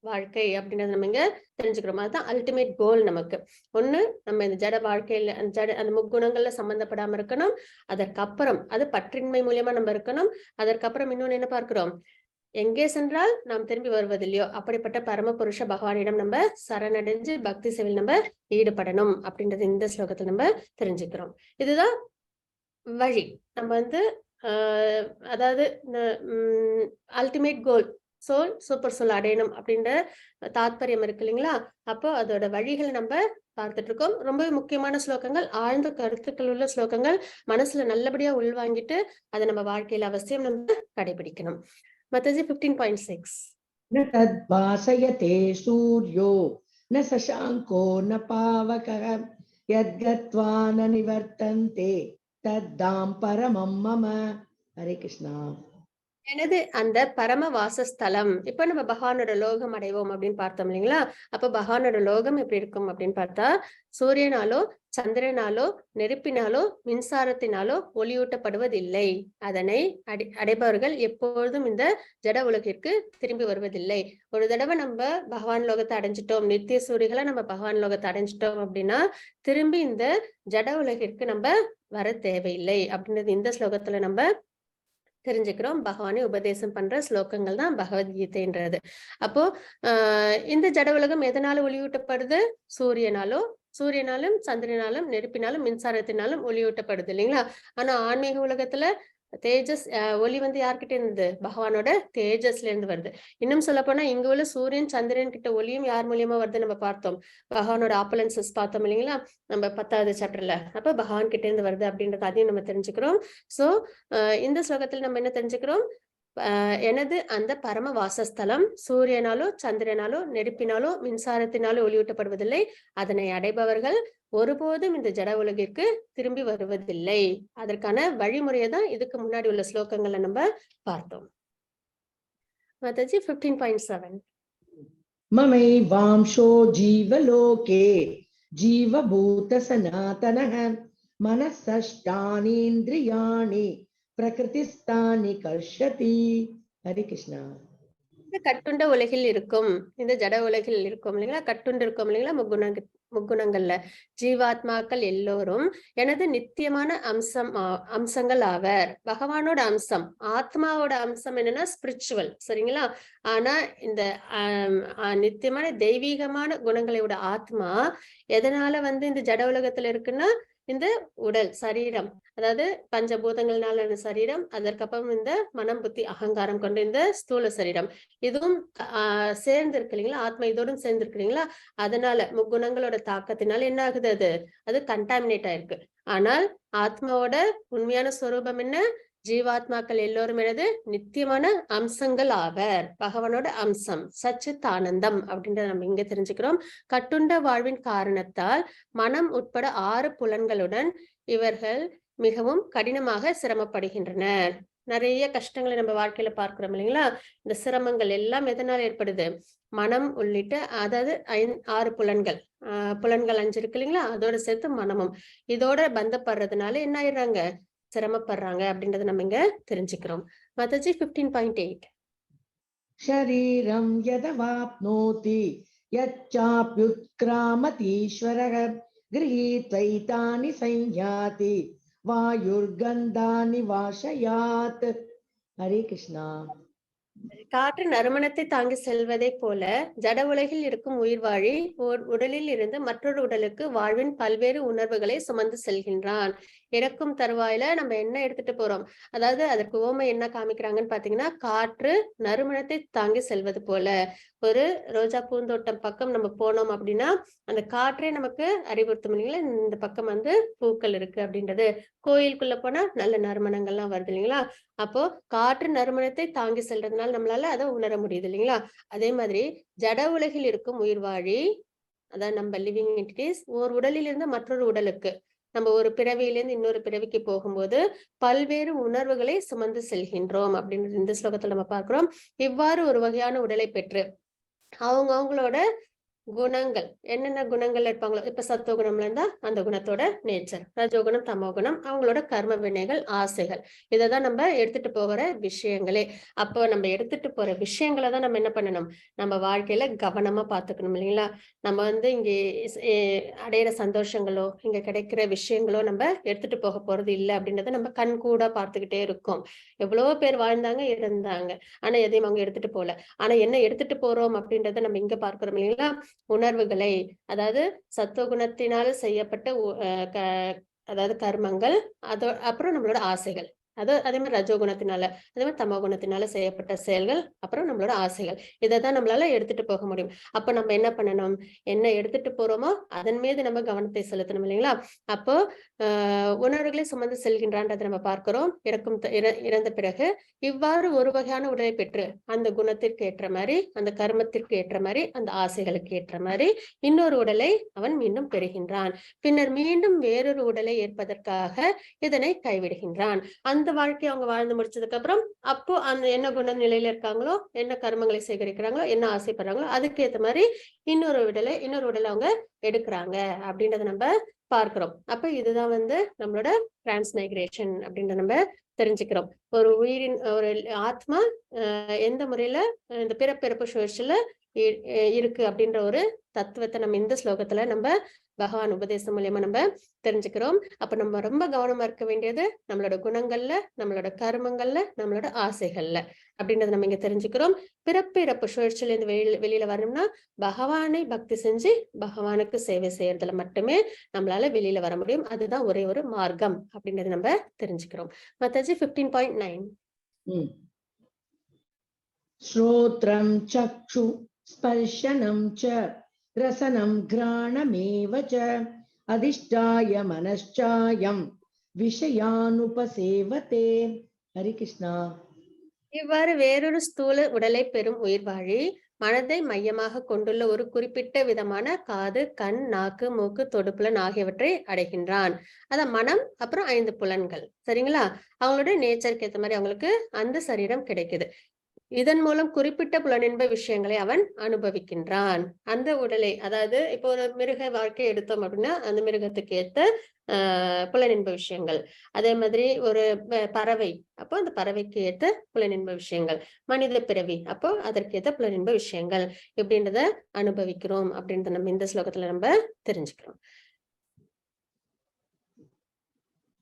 வாழ்க்கை அப்படின்றத நம்ம இங்க தெரிஞ்சுக்கிறோம். அதுதான் அல்டிமேட் கோல் நமக்கு. ஒண்ணு, நம்ம இந்த ஜட வாழ்க்கையில அந்த முக்குணங்கள்ல சம்பந்தப்படாம இருக்கணும். அதற்கப்புறம் அது பற்றின்மை மூலியமா நம்ம இருக்கணும். அதற்கப்புறம் இன்னொன்னு என்ன பார்க்கிறோம்? எங்கே சென்றால் நாம் திரும்பி வருவதில்லையோ அப்படிப்பட்ட பரமபுருஷ பகவானிடம் நம்ம சரணடைஞ்சு பக்தி சேவையில் நம்ம ஈடுபடணும் அப்படின்றது இந்த ஸ்லோகத்துல நம்ம தெரிஞ்சுக்கிறோம். இதுதான் வழி. நம்ம வந்து அதாவது இந்த ultimate goal, soul super soul அடையணும் அப்படின்ற தாத்பரியம் இருக்கு இல்லைங்களா? அப்போ அதோட வழிகளை நம்ம பார்த்துட்டு இருக்கோம். ரொம்ப முக்கியமான ஸ்லோகங்கள், ஆழ்ந்த கருத்துக்கள் உள்ள ஸ்லோகங்கள், மனசுல நல்லபடியா உள்வாங்கிட்டு அதை நம்ம வாழ்க்கையில அவசியம் நம்ம கடைபிடிக்கணும். மத்தஜி 15.6. न तद्भासयते सूर्यो न शशाङ्को न पावकः यद्गत्वा न निवर्तन्ते तद्धाम परमं मम. हरे कृष्णा. எனது அந்த பரம வாசஸ்தலம். இப்ப நம்ம பகவானோட லோகம் அடைவோம் அப்படின்னு பார்த்தோம் இல்லைங்களா? அப்ப பகவானோட லோகம் எப்படி இருக்கும் அப்படின்னு பார்த்தா, சூரியனாலோ சந்திரனாலோ நெருப்பினாலோ மின்சாரத்தினாலோ ஒளியூட்டப்படுவதில்லை. அதனை அடைபவர்கள் எப்பொழுதும் இந்த ஜட உலகிற்கு திரும்பி வருவதில்லை. ஒரு தடவை நம்ம பகவான் லோகத்தை அடைஞ்சிட்டோம், நித்திய சூரிகளை நம்ம பகவான் லோகத்தை அடைஞ்சிட்டோம் அப்படின்னா திரும்பி இந்த ஜட உலகிற்கு நம்ம வர தேவையில்லை அப்படின்றது இந்த ஸ்லோகத்துல நம்ம தெரிஞ்சுக்கிறோம். பகவானை உபதேசம் பண்ற ஸ்லோகங்கள் தான் பகவத்கீதைன்றது. அப்போ இந்த ஜட உலகம் எதனால ஒளியூட்டப்படுது? சூரியனாலும் சந்திரனாலும் நெருப்பினாலும் மின்சாரத்தினாலும் ஒளியூட்டப்படுது இல்லைங்களா? ஆனா ஆன்மீக உலகத்துல தேஜஸ் ஒளி வந்து யார்கிட்ட இருந்தது? பகவானோட தேஜஸ்ல இருந்து வருது. இன்னும் சொல்ல போனா இங்க உள்ள சூரியன் சந்திரன் கிட்ட ஒளியும் யார் மூலியமா வருது நம்ம பார்த்தோம். பகவானோட ஆப்பலன்சஸ் பார்த்தோம் இல்லைங்களா? நம்ம 10வது சாப்டர்ல. அப்ப பகவான் கிட்ட இருந்து வருது அப்படின்றது அதையும் நம்ம தெரிஞ்சுக்கிறோம். சோ இந்த ஸ்லோகத்துல நம்ம என்ன தெரிஞ்சுக்கிறோம்? எனது அந்த பரம வாசஸ்தலம் சூரியனாலோ சந்திரனாலோ நெருப்பினாலோ மின்சாரத்தினாலோ ஒளியூட்டப்படுவதில்லை. அதனை அடைபவர்கள் ஒருபோதும் இந்த ஜட உலகிற்கு திரும்பி வருவதில்லை. அதற்கான வழிமுறையை தான் இதுக்கு முன்னாடி உள்ள ஸ்லோகங்கள்ல நம்ம பார்த்தோம். மாதாஜி 15.7. ममैवांशो जीवलोके जीवभूत सनातनः मनसष्टानीन्द्रियाणि प्रकृतिस्थानि कर्षति. हरे कृष्णा. இந்த கட்டுண்ட உலகில் இருக்கும், இந்த ஜட உலகில் இருக்கும் இல்லைங்களா? கட்டுண்டு இருக்கும் இல்லைங்களா? முக்குணங்கள்ல ஜீவாத்மாக்கள் எல்லோரும் எனது நித்தியமான அம்சங்கள் ஆவர். பகவானோட அம்சம், ஆத்மாவோட அம்சம் என்னன்னா ஸ்பிரிச்சுவல், சரிங்களா? ஆனா இந்த நித்தியமான தெய்வீகமான குணங்களோட ஆத்மா எதனால வந்து இந்த ஜட உலகத்துல இருக்குன்னா இந்த உடல் சரீரம், அதாவது பஞ்சபூதங்கள்னால சரீரம், அதற்கப்புறம் இந்த மனம் புத்தி அகங்காரம் கொண்ட இந்த ஸ்தூல சரீரம், இதுவும் சேர்ந்து இருக்கு இல்லைங்களா? ஆத்மா இதோடும் சேர்ந்து இருக்கு இல்லைங்களா? அதனால முக்குணங்களோட தாக்கத்தினால என்ன ஆகுது? அது கண்டாமினேட் ஆயிருக்கு. ஆனால் ஆத்மாவோட உண்மையான ஸ்வரூபம் என்ன? ஜீவாத்மாக்கள் எல்லோரும் எனது நித்தியமான அம்சங்கள் ஆவர். பகவானோட அம்சம் சச்சித் ஆனந்தம் அப்படின்றத நம்ம இங்க தெரிஞ்சுக்கிறோம். கட்டுண்ட வாழ்வின் காரணத்தால் மனம் உட்பட 6 புலன்களுடன் இவர்கள் மிகவும் கடினமாக சிரமப்படுகின்றனர். நிறைய கஷ்டங்களை நம்ம வாழ்க்கையில பார்க்கிறோம் இல்லைங்களா? இந்த சிரமங்கள் எல்லாம் எதனால ஏற்படுது? மனம் உள்ளிட்ட, அதாவது 6 புலன்கள், புலன்கள் 5 இருக்கு இல்லைங்களா? அதோட சேர்த்து மனமும் இதோட பந்தப்படுறதுனால என்ன ஆயிடுறாங்க? சிரமப்படுறாங்க அப்படின்றத நம்ம இங்க தெரிஞ்சுக்கிறோம். மாதாஜி 15.8. शरीरं यदवाप्नोति यच्चाप्युत्क्रामतीश्वरः गृहीत्वैतानि संयाति वायुर्गन्धानि वाशयात्. हरे कृष्णा. காற்று நறுமணத்தை தாங்கி செல்வதை போல ஜட உலகில் இருக்கும் உயிர் வாழி உடலில் இருந்து மற்றொரு உடலுக்கு வாழ்வின் பல்வேறு உணர்வுகளை சுமந்து செல்கின்றான். இறக்கும் தருவாயில நம்ம என்ன எடுத்துட்டு போறோம்? அதாவது அதற்கு ஓமை என்ன காமிக்கிறாங்கன்னு பாத்தீங்கன்னா, காற்று நறுமணத்தை தாங்கி செல்வது போல. ஒரு ரோஜா பூந்தோட்டம் பக்கம் நம்ம போனோம் அப்படின்னா அந்த காற்றே நமக்கு அறிவுறுத்தும் இல்லைங்களா? இந்த பக்கம் வந்து பூக்கள் இருக்கு அப்படின்றது. கோயிலுக்குள்ள போனா நல்ல நறுமணங்கள்லாம் வருது இல்லைங்களா? அப்போ காற்று நறுமணத்தை தாங்கி செல்றதுனால நம்மளால அதை உணர முடியுது இல்லைங்களா? அதே மாதிரி ஜட உலகில் இருக்கும் உயிர் வாழி, அதான் நம்ம லிவிங் என்டிட்டிஸ், ஒரு உடலில் இருந்து மற்றொரு உடலுக்கு, நம்ம ஒரு பிறவியிலேருந்து இன்னொரு பிறவிக்கு போகும்போது பல்வேறு உணர்வுகளை சுமந்து செல்கின்றோம் அப்படின்னு இந்த ஸ்லோகத்துல நம்ம பார்க்கிறோம். இவ்வாறு ஒரு வகையான உடலை பெற்று அவங்களோட குணங்கள் என்னென்ன குணங்கள் இருப்பாங்களோ, இப்ப சத்துவகுணம்ல இருந்தா அந்த குணத்தோட நேச்சர், ரஜோகுணம் தமோகுணம் அவங்களோட கர்ம வினைகள், ஆசைகள், இததான் நம்ம எடுத்துட்டு போகிற விஷயங்களே. அப்போ நம்ம எடுத்துட்டு போற விஷயங்களை தான் நம்ம என்ன பண்ணணும், நம்ம வாழ்க்கையில கவனமா பார்த்துக்கணும் இல்லைங்களா. நம்ம வந்து இங்கே அடையிற சந்தோஷங்களோ இங்க கிடைக்கிற விஷயங்களோ நம்ம எடுத்துட்டு போக போறது இல்லை அப்படின்றத நம்ம கண் கூட பார்த்துக்கிட்டே இருக்கோம். எவ்வளவோ பேர் வாழ்ந்தாங்க இருந்தாங்க, ஆனா எதையும் அவங்க எடுத்துட்டு போல. ஆனா என்ன எடுத்துட்டு போறோம் அப்படின்றத நம்ம இங்க பார்க்கிறோம் இல்லைங்களா. உணர்வுகளை, அதாவது சத்துவகுணத்தினால செய்யப்பட்ட அதாவது கர்மங்கள், அப்புறம் நம்மளோட ஆசைகள், அதே மாதிரி ரஜோகுணத்தினால, அதே மாதிரி தமோ குணத்தினால செய்யப்பட்ட செயல்கள், அப்புறம் நம்மளோட ஆசைகள், இதைதான் நம்மளால எடுத்துட்டு போக முடியும். அப்ப நம்ம என்ன பண்ணணும், என்ன எடுத்துட்டு போறோமோ அதன் மீது நம்ம கவனத்தை செலுத்தணும் இல்லைங்களா. அப்போ உணர்வுகளை சுமந்து செல்கின்றான்றதை நம்ம பார்க்கிறோம். இறந்த பிறகு இவ்வாறு ஒரு வகையான உடலை பெற்று அந்த குணத்திற்கு ஏற்ற மாதிரி, அந்த கர்மத்திற்கு ஏற்ற மாதிரி, அந்த ஆசைகளுக்கு ஏற்ற மாதிரி இன்னொரு உடலை அவன் மீண்டும் பெறுகின்றான். பின்னர் மீண்டும் வேறொரு உடலை ஏற்பதற்காக இதனை கைவிடுகின்றான். அந்த வாழ்க்கையை அவங்க வாழ்ந்து முடிச்சதுக்கு அப்புறம் அப்போ அந்த என்ன குண நிலையில இருக்காங்களோ, என்ன கர்மங்களை சேகரிக்கிறாங்களோ, என்ன ஆசைப்படுறாங்களோ அதுக்கு ஏத்த மாதிரி இன்னொரு உடலை அவங்க எடுக்கிறாங்க அப்படின்றத நம்ம பார்க்கிறோம். அப்ப இதுதான் வந்து நம்மளோட டிரான்ஸ்மைக்ரேஷன் அப்படின்றத நம்ம தெரிஞ்சுக்கிறோம். ஒரு ஒரு ஆத்மா எந்த முறையில இந்த பிறப்பிறப்பு சுழற்சியில இருக்கு அப்படின்ற ஒரு தத்துவத்தை நம்ம இந்த ஸ்லோகத்துல நம்ம பகவான் உபதேசம் மூலியமா நம்ம தெரிஞ்சுக்கிறோம். அப்ப நம்ம ரொம்ப கவனமா இருக்க வேண்டியது நம்மளோட குணங்கள்ல, நம்மளோட கர்மங்கள்ல, நம்மளோட ஆசைகள்ல அப்படின்றத நம்ம இங்க தெரிஞ்சுக்கிறோம். பிறப்பு இறப்பு சுழற்சியில இருந்து வெளியில வரணும்னா பகவானை பக்தி செஞ்சு பகவானுக்கு சேவை செய்யறதுல மட்டுமே நம்மளால வெளியில வர முடியும். அதுதான் ஒரே ஒரு மார்க்கம் அப்படின்றத நம்ம தெரிஞ்சுக்கிறோம். மத்தாஜி 15.9. ஸ்ரோத்ரம் சக்ஷு ஸ்பர்ஷனம் ச ரசனம் கிராணமேவ ச அதிஷ்டாய மனச்சாயம் விஷயானுபசேவதே. ஹரி கிருஷ்ணா. இவ்வாறு வேறொரு ஸ்தூல உடலை பெறும் உயிர்வாழி மனதை மையமாக கொண்டுள்ள ஒரு குறிப்பிட்ட விதமான காது, கண், நாக்கு, மூக்கு, தொடுப்புலன் ஆகியவற்றை அடைகின்றான். அதான் மனம், அப்புறம் 5 புலன்கள், சரிங்களா. அவங்களோட நேச்சருக்கு ஏற்ற மாதிரி அவங்களுக்கு அந்த சரீரம் கிடைக்குது. இதன் மூலம் குறிப்பிட்ட புலனின்ப விஷயங்களை அவன் அனுபவிக்கின்றான். அந்த உடலை, அதாவது இப்போ ஒரு மிருக வாழ்க்கை எடுத்தோம் அப்படின்னா அந்த மிருகத்துக்கு ஏத்த புலனின்ப விஷயங்கள், அதே மாதிரி ஒரு பறவை, அப்போ அந்த பறவைக்கு ஏத்த புலனின்ப விஷயங்கள், மனித பிறவி அப்போ அதற்கு ஏத்த புலனின்ப விஷயங்கள் இப்படின்றத அனுபவிக்கிறோம் அப்படின்றத நம்ம இந்த ஸ்லோகத்துல நம்ம தெரிஞ்சுக்கிறோம்.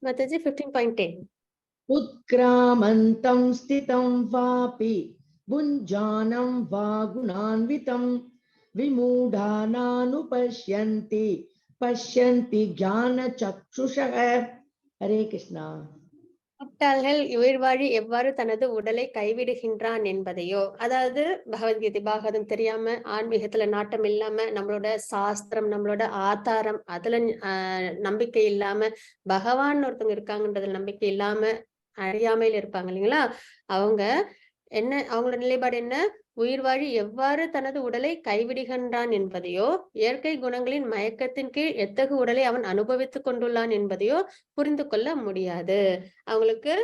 மத்தாஜி 15.10. உத்கிராமந்தம் ஸ்திதம் வாபி புஞ்சானம் வா குணான்விதம் விமூடானானுபஷ்யந்தி பஷ்யந்தி ஞான சக்ஷுஷக. ஹரே கிருஷ்ணா. முட்டாள்கள் உயிர்வாழி எவ்வாறு தனது உடலை கைவிடுகின்றான் என்பதையோ, அதாவது பகவத்கீதை பாகவதம் தெரியாம, ஆன்மீகத்துல நாட்டம் இல்லாம, நம்மளோட சாஸ்திரம், நம்மளோட ஆதாரம் அதுல நம்பிக்கை இல்லாம, பகவான் ஒருத்தவங்க இருக்காங்கன்றதுல நம்பிக்கை இல்லாம அறியாமையில இருப்பாங்க இல்லைங்களா. அவங்க என்ன, அவங்களோட நிலைப்பாடு என்ன, உயிர்வாழி எவ்வாறு தனது உடலை கைவிடுகின்றான் என்பதையோ, இயற்கை குணங்களின் மயக்கத்தின் கீழ் எத்தகு உடலை அவன் அனுபவித்துக் கொண்டுள்ளான் என்பதையோ புரிந்து கொள்ள முடியாது. அவங்களுக்கு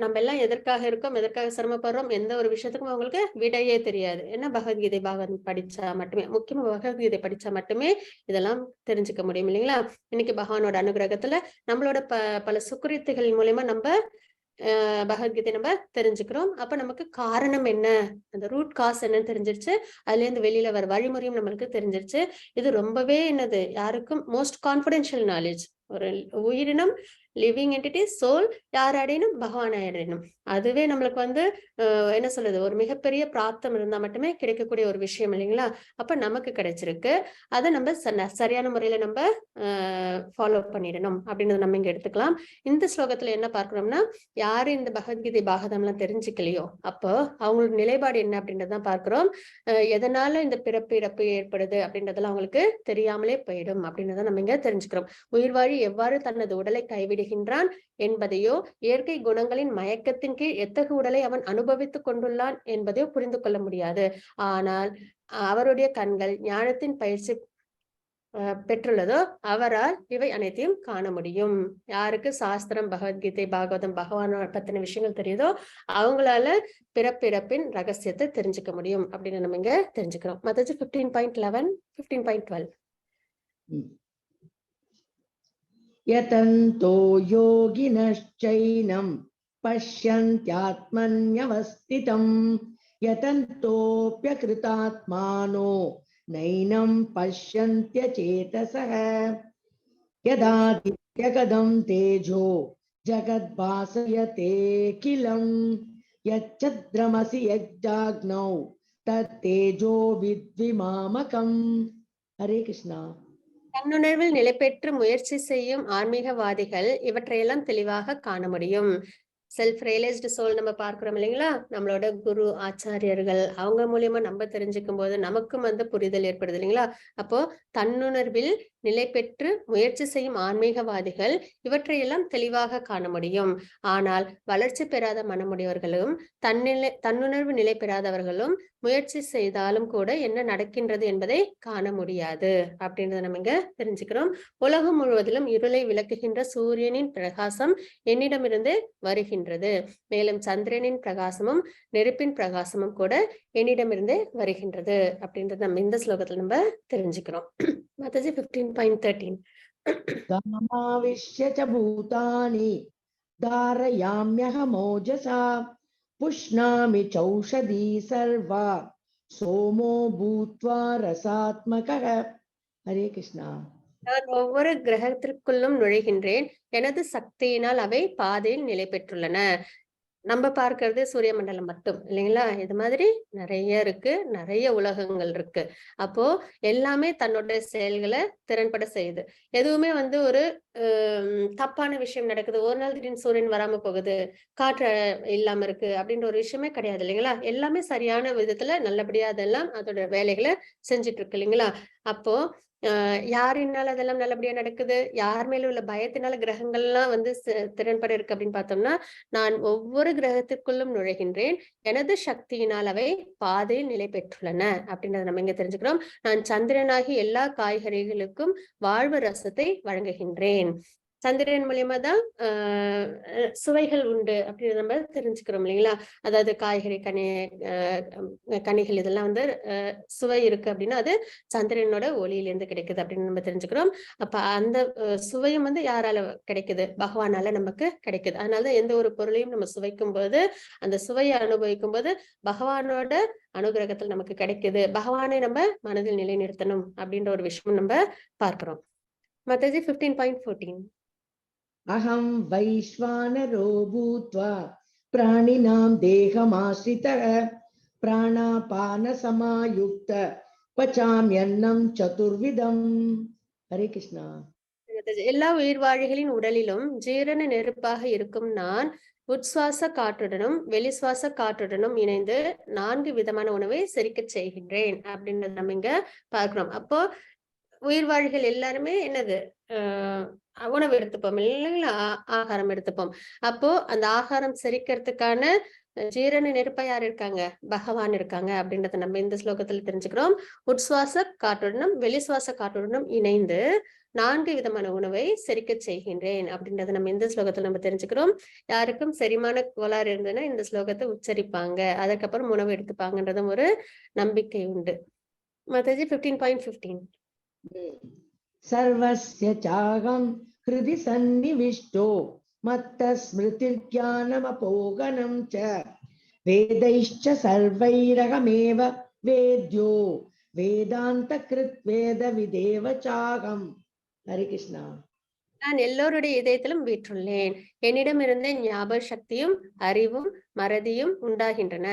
நம்ம எல்லாம் எதற்காக இருக்கோம், எதற்காக சிரமப்படுறோம், எந்த ஒரு விஷயத்துக்கும் அவங்களுக்கு விடையே தெரியாது. ஏன்னா பகவத்கீதை பாகவதம் படிச்சா மட்டுமே, முக்கியமா பகவத்கீதை படிச்சா மட்டுமே இதெல்லாம் தெரிஞ்சுக்க முடியும் இல்லைங்களா. இன்னைக்கு பகவானோட அனுகிரகத்துல நம்மளோட பல சுக்கிரத்துகள் மூலமா நம்ம பகவத்கீதை நம்ம தெரிஞ்சுக்கிறோம். அப்ப நமக்கு காரணம் என்ன, அந்த ரூட் காஸ் என்னன்னு தெரிஞ்சிருச்சு. அதுல இருந்து வெளியில வர வழிமுறையும் நம்மளுக்கு தெரிஞ்சிருச்சு. இது ரொம்பவே என்னது, யாருக்கும் மோஸ்ட் கான்பிடென்ஷியல் நாலேஜ். ஒரு உயிரினம், லிவிங் என்டிட்டி, சோல் யார் அடையணும், பகவான் அடையணும். அதுவே நம்மளுக்கு வந்து என்ன சொல்றது, ஒரு மிகப்பெரிய பிராப்தம் இருந்தா மட்டுமே கிடைக்கக்கூடிய ஒரு விஷயம் இல்லைங்களா. அப்ப நமக்கு கிடைச்சிருக்கு. அதை நம்ம சரியான முறையில நம்ம ஃபாலோ பண்ணிடணும் அப்படின்றத நம்ம இங்க எடுத்துக்கலாம். இந்த ஸ்லோகத்துல என்ன பார்க்கிறோம்னா, யாரு இந்த பகவத்கீதை பாகவதம் எல்லாம் தெரிஞ்சுக்கலையோ அப்போ அவங்களோட நிலைப்பாடு என்ன அப்படின்றதான் பார்க்கிறோம். எதனால இந்த பிறப்பு இறப்பு ஏற்படுது அப்படின்றதெல்லாம் அவங்களுக்கு தெரியாமலே போயிடும் அப்படின்றத நம்ம இங்க தெரிஞ்சுக்கிறோம். உயிர்வாழி எவ்வாறு தனது உடலை கைவிடுகின்றான் என்பதையோ, இயற்கை குணங்களின் மயக்கத்தின் கீழ் எத்தகு உடலை அவன் அனுபவித்துக் கொண்டுள்ளான் என்பதையோ புரிந்து கொள்ள முடியாது. ஆனால் அவருடைய கண்கள் ஞானத்தின் பயிற்சி பெற்றுள்ளதோ அவரால் இவை அனைத்தையும் காண முடியும். யாருக்கு சாஸ்திரம், பகவத்கீதை, பாகவதம், பகவான் பத்தின விஷயங்கள் தெரியுதோ அவங்களால பிறப்பிறப்பின் ரகசியத்தை தெரிஞ்சுக்க முடியும் அப்படின்னு நம்ம இங்க தெரிஞ்சுக்கிறோம். மத்தது 15.11, 15.12. யதந்தோ யோகினश्चैनं பஷ்யந்த்யாத்மன்யவஸ்திதம் யதந்தோப்யகிருதாத்மானோ நைனம் பஷ்யந்த்யசேதசः யதாதித்யகதம் தேஜோ ஜகத்பாசயதேகிலம் யச்சத்ரமசி யஜ்ஞாக்னௌ தத்தேஜோ வித்விமாமகம். ஹரே கிருஷ்ணா. தன்னுணர்வில் நிலை பெற்று முயற்சி செய்யும் ஆன்மீகவாதிகள் இவற்றையெல்லாம் தெளிவாக காண முடியும். செல்ஃப் ரியலைஸ்டு சோல் நம்ம பார்க்கிறோம் இல்லைங்களா, நம்மளோட குரு ஆச்சாரியர்கள் அவங்க மூலியமா நம்ம தெரிஞ்சுக்கும் போது நமக்கும் புரிதல் ஏற்படுது இல்லைங்களா. அப்போ தன்னுணர்வில் நிலை பெற்று முயற்சி செய்யும் ஆன்மீகவாதிகள் இவற்றையெல்லாம் தெளிவாக காண முடியும். ஆனால் வளர்ச்சி பெறாத மனமுடையவர்களும் தன்னுணர்வு நிலை பெறாதவர்களும் முயற்சி செய்தாலும் கூட என்ன நடக்கின்றது என்பதை காண முடியாது அப்படின்றத நம்ம இங்க தெரிஞ்சுக்கிறோம். உலகம் முழுவதிலும் இருளை விளக்குகின்ற சூரியனின் பிரகாசம் என்னிடமிருந்து வருகின்றது. மேலும் சந்திரனின் பிரகாசமும் நெருப்பின் பிரகாசமும் கூட என்னிடமிருந்து வருகின்றது அப்படின்றத நம்ம இந்த ஸ்லோகத்துல நம்ம தெரிஞ்சுக்கிறோம். மாதாஜி 15.13. காமாவிஷ்ய ச பூதானி தாரயாம்யஹமோஜசா புஷ்ணாமி சௌஷதி சர்வா சோமோ பூத்வா ரசாத்மகः. ஹரே கிருஷ்ணா. நான் ஒவ்வொரு கிரகத்திற்குள்ளும் நுழைகின்றேன். எனது சக்தியினால் அவை பாதையில் நிலை பெற்றுள்ளன. நம்ம பார்க்கறது சூரிய மண்டலம் மட்டும் இல்லைங்களா, இது மாதிரி நிறைய இருக்கு, நிறைய உலகங்கள் இருக்கு. அப்போ எல்லாமே தன்னோட செயல்களை திறன்பட செய்யுது. எதுவுமே ஒரு தப்பான விஷயம் நடக்குது, ஒரு நாள் திடீர்னு சூரியன் வராம போகுது, காற்று இல்லாம இருக்கு அப்படின்ற ஒரு விஷயமே கிடையாது இல்லைங்களா. எல்லாமே சரியான விதத்துல நல்லபடியா அதெல்லாம் அதோட வேலைகளை செஞ்சுட்டு இருக்கு இல்லைங்களா. அப்போ யாரினால அதெல்லாம் நல்லபடியா நடக்குது, யார் மேல உள்ள பயத்தினால கிரகங்கள்லாம் திறன்பட இருக்கு அப்படின்னு பார்த்தோம்னா, நான் ஒவ்வொரு கிரகத்திற்குள்ளும் நுழைகின்றேன். எனது சக்தியினால் அவை பாதையில் நிலை பெற்றுள்ளன அப்படின்றத நம்ம இங்க தெரிஞ்சுக்கிறோம். நான் சந்திரனாகி எல்லா காய்கறிகளுக்கும் வாழ்வு ரசத்தை வழங்குகின்றேன். சந்திரன் மூலியமா தான் சுவைகள் உண்டு அப்படின்னு நம்ம தெரிஞ்சுக்கிறோம் இல்லைங்களா. அதாவது காய்கறி கனிகள் இதெல்லாம் சுவை இருக்கு அப்படின்னா அது சந்திரனோட ஒளியிலிருந்து கிடைக்குது அப்படின்னு நம்ம தெரிஞ்சுக்கிறோம். அப்ப அந்த சுவையும் யாரால கிடைக்குது, பகவானால நமக்கு கிடைக்குது. அதனாலதான் எந்த ஒரு பொருளையும் நம்ம சுவைக்கும் போது அந்த சுவையை அனுபவிக்கும் போது பகவானோட அனுகிரகத்தில் நமக்கு கிடைக்குது. பகவானை நம்ம மனதில் நிலைநிறுத்தணும் அப்படின்ற ஒரு விஷயம் நம்ம பார்க்கிறோம். மாதாஜி 15.14. அகம் வைஸ்வானரோ பூத்வா பிராணினாம் தேகமாஸ்ரிதः பிராணாபான சமாயுக்த பச்சாம்யன்னம் சதுர்விதம். ஹரே கிருஷ்ணா. எல்லா உயிர்வாழிகளின் உடலிலும் ஜீரண நெருப்பாக இருக்கும் நான் உட்சுவாச காற்றுடனும் வெளிசுவாச காற்றுடனும் இணைந்து 4 விதமான உணவை செரிக்க செய்கின்றேன் அப்படின்றத நம்ம இங்க பார்க்கிறோம். அப்போ உயிர்வாழிகள் எல்லாருமே என்னது உணவு எடுத்துப்போம் இல்லைங்களா, ஆகாரம் எடுத்துப்போம். அப்போ அந்த ஆகாரம் செரிக்கிறதுக்கான ஜீரண நெருப்பா யார் இருக்காங்க, பகவான் இருக்காங்க அப்படின்றத நம்ம இந்த ஸ்லோகத்துல தெரிஞ்சுக்கிறோம். உட்சுவாச காற்றுடனும் வெளிசுவாச காற்றுடனும் இணைந்து 4 விதமான உணவை செரிக்க செய்கின்றேன் அப்படின்றத நம்ம இந்த ஸ்லோகத்துல நம்ம தெரிஞ்சுக்கிறோம். யாருக்கும் செரிமான கோளாறு இருந்ததுன்னா இந்த ஸ்லோகத்தை உச்சரிப்பாங்க, அதுக்கப்புறம் உணவு எடுத்துப்பாங்கன்றதும் ஒரு நம்பிக்கை உண்டு. மாதாஜி 15.15. சர்வஸ்ய சாகம் ஹிருதி சன்னிவிஷ்டோ மத்த ஸ்மிருதிர்ஞானமபோகனம் ச வேதைஷ்ச சர்வைரகமேவ வேத்யோ வேதாந்த கிருத் வேத விதேவ சாகம். ஹரே கிருஷ்ணா. நான் எல்லோருடைய இதயத்திலும் வீற்றுள்ளேன். என்னிடமிருந்தே ஞாபக சக்தியும் அறிவும் மறதியும் உண்டாகின்றன.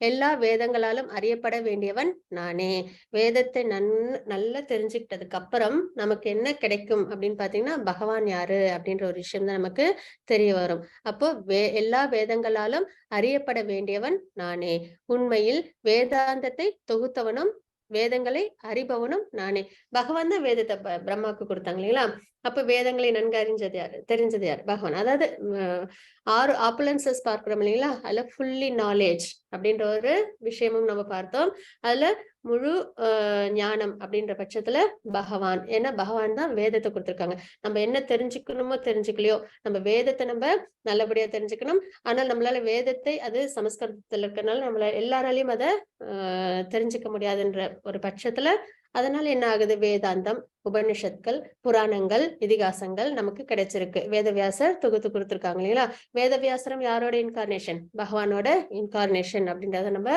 எல்லா வேதங்களாலும் அறியப்பட வேண்டியவன் நானே. வேதத்தை நல்லா தெரிஞ்சுக்கிட்டதுக்கு அப்புறம் நமக்கு என்ன கிடைக்கும் அப்படின்னு பாத்தீங்கன்னா, பகவான் யாரு அப்படின்ற ஒரு விஷயம் தான் நமக்கு தெரிய வரும். அப்போ எல்லா வேதங்களாலும் அறியப்பட வேண்டியவன் நானே. உண்மையில் வேதாந்தத்தை தொகுத்தவனும் வேதங்களை அறிபவனும் நானே. பகவான் தான் வேதத்தை பிரம்மாவுக்கு கொடுத்தாங்க இல்லைங்களா. அப்ப வேதங்களை நன்கு அறிஞ்சது யாரு, தெரிஞ்சது யாரு, பகவான். அதாவது 6 ஆப்புலன்சஸ் பார்க்கிறோம் இல்லைங்களா, அதுல ஃபுல்லி நாலேஜ் அப்படின்ற ஒரு விஷயமும் நம்ம பார்த்தோம். அதுல முழு ஞானம் அப்படின்ற பட்சத்துல பகவான். ஏன்னா பகவான் தான் வேதத்தை கொடுத்திருக்காங்க. நம்ம என்ன தெரிஞ்சுக்கணுமோ தெரிஞ்சுக்கலையோ, நம்ம வேதத்தை நம்ம நல்லபடியா தெரிஞ்சுக்கணும். ஆனால் நம்மளால வேதத்தை, அது சமஸ்கிருதத்துல இருக்கறனால நம்மள எல்லாராலையும் அதை தெரிஞ்சுக்க முடியாதுன்ற ஒரு பட்சத்துல, அதனால என்ன ஆகுது, வேதாந்தம், உபனிஷத்கள், புராணங்கள், இதிகாசங்கள் நமக்கு கிடைச்சிருக்கு. வேதவியாசர் தொகுத்து கொடுத்திருக்காங்க இல்லைங்களா. வேதவியாசரம் யாரோட இன்கார்னேஷன், பகவானோட இன்கார்னேஷன் அப்படின்றத நம்ம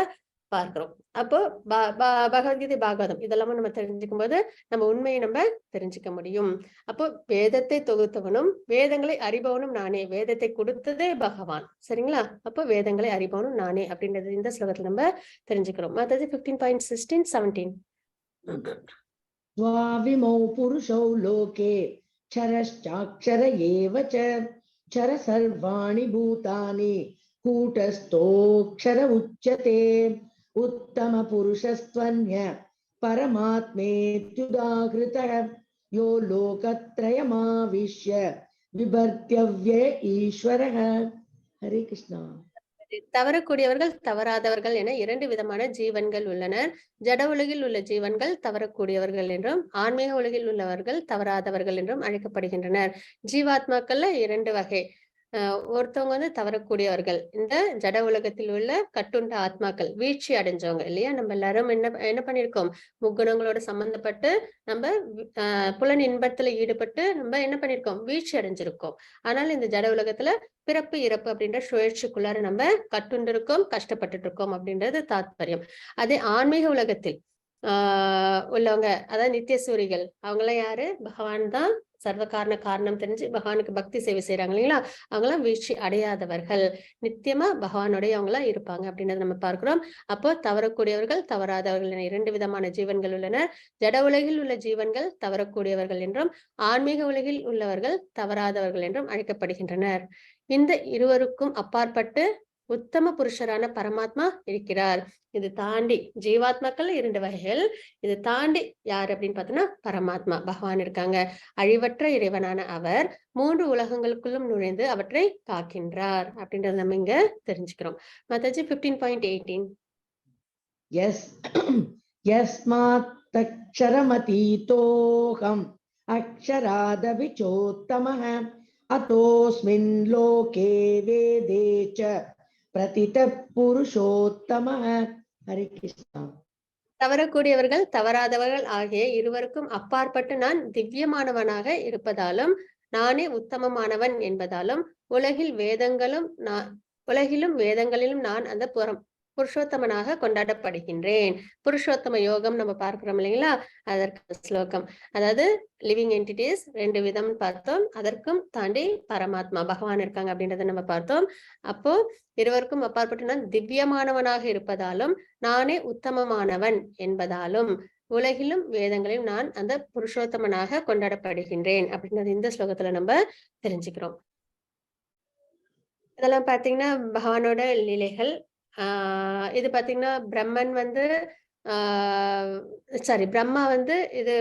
பார்க்கிறோம். அப்போ பகவத்கீதை, பாகவதம் இதெல்லாமும் நம்ம தெரிஞ்சுக்கும் போது நம்ம உண்மையை நம்ம தெரிஞ்சுக்க முடியும். அப்போ வேதத்தை தொகுத்தவனும் வேதங்களை அறிபவனும் நானே, வேதத்தை கொடுத்ததே பகவான். சரிங்களா. அப்போ வேதங்களை அறிபவனும் நானே அப்படின்றது இந்த ஸ்லோகத்துல நம்ம தெரிஞ்சுக்கிறோம். மற்றது 15.16, 17. स्वाविमौ पुरुषौ लोके क्षरश्चाक्षर एव च क्षर सर्वाणि भूतानि कूटस्थोऽक्षर उच्यते उत्तम पुरुषस्त्वन्य परमात्मेत्युदाहृतः यो लोकत्रयमाविश्य विभर्त्यव्यय ईश्वरः. हरे कृष्णा. தவறக்கூடியவர்கள், தவறாதவர்கள் என 2 விதமான ஜீவன்கள் உள்ளனர். ஜட உலகில் உள்ள ஜீவன்கள் தவறக்கூடியவர்கள் என்றும், ஆன்மீக உலகில் உள்ளவர்கள் தவறாதவர்கள் என்றும் அழைக்கப்படுகின்றனர். ஜீவாத்மாக்கள்ல 2 வகை. ஒருத்தவங்க வந்து தவறக்கூடியவர்கள், இந்த ஜட உலகத்தில் உள்ள கட்டுண்ட ஆத்மாக்கள், வீழ்ச்சி அடைஞ்சவங்க இல்லையா. நம்ம எல்லாரும் என்ன பண்ணிருக்கோம், முக்குணங்களோட சம்பந்தப்பட்டு நம்ம புலன் இன்பத்துல ஈடுபட்டு நம்ம என்ன பண்ணிருக்கோம், வீழ்ச்சி அடைஞ்சிருக்கோம். ஆனால் இந்த ஜட உலகத்துல பிறப்பு இறப்பு அப்படின்ற சுழற்சிக்குள்ளார நம்ம கட்டுண்டு இருக்கோம், கஷ்டப்பட்டுட்டு இருக்கோம் அப்படின்றது தாத்பரியம். அதே ஆன்மீக உலகத்தில் உள்ளவங்க, அதாவது நித்திய சூரிகள், அவங்களாம் யாரு, பகவான் தான் சர்வ காரணம் தெரிஞ்சு பகவானுக்கு பக்தி சேவை செய்யறாங்க இல்லைங்களா. அவங்களாம் வீழ்ச்சி அடையாதவர்கள், நித்தியமா பகவானுடைய அவங்களாம் இருப்பாங்க அப்படின்றத நம்ம பார்க்கிறோம். அப்போ தவறக்கூடியவர்கள், தவறாதவர்கள் என 2 விதமான ஜீவன்கள் உள்ளனர். ஜட உலகில் உள்ள ஜீவன்கள் தவறக்கூடியவர்கள் என்றும், ஆன்மீக உலகில் உள்ளவர்கள் தவறாதவர்கள் என்றும் அழைக்கப்படுகின்றனர். இந்த இருவருக்கும் அப்பாற்பட்டு உத்தம புருஷரான பரமாத்மா இருக்கிறார். இது தாண்டி ஜீவாத்மாக்கள் 2 வகைகள். இது தாண்டி யார் அப்படின்னு பார்த்தோம்னா பரமாத்மா, பகவான் இருக்காங்க. அழிவற்ற இறைவனான அவர் 3 உலகங்களுக்குள்ளும் நுழைந்து அவற்றை காக்கின்றார் அப்படின்றத நம்ம இங்க தெரிஞ்சுக்கிறோம். மாதாஜி 15.18. எஸ் யஸ்மாத் தக்ஷரமதீதோஹம் அக்ஷராதபி சோத்தமஹ அதோஸ்மின் லோகே வேதே ச பிரதித புருஷோத்தமஹ. ஹரே கிருஷ்ணா. தவறக்கூடியவர்கள், தவறாதவர்கள் ஆகிய இருவருக்கும் அப்பாற்பட்டு நான் திவ்யமானவனாக இருப்பதாலும், நானே உத்தமமானவன் என்பதாலும், உலகிலும் வேதங்களிலும் நான் அந்த புருஷோத்தமனாக கொண்டாடப்படுகின்றேன். புருஷோத்தம யோகம் நம்ம பார்க்கிறோம் இல்லைங்களா, அதற்கு ஸ்லோகம். அதாவது லிவிங் என்டிட்டிஸ் 2 விதம் பார்த்தோம். அதற்கும் தாண்டி பரமாத்மா, பகவான் இருக்காங்க அப்படின்றத நம்ம பார்த்தோம். அப்போ இருவருக்கும் அப்பாற்பட்டு நான் திவ்யமானவனாக இருப்பதாலும், நானே உத்தமமானவன் என்பதாலும், உலகிலும் வேதங்களிலும் நான் அந்த புருஷோத்தமனாக கொண்டாடப்படுகின்றேன் அப்படின்றது இந்த ஸ்லோகத்துல நம்ம தெரிஞ்சுக்கிறோம். இதெல்லாம் பாத்தீங்கன்னா பகவானோட லீலைகள். இது பாத்தீங்கன்னா பிரம்மன் வந்து பிரம்மா வந்து இது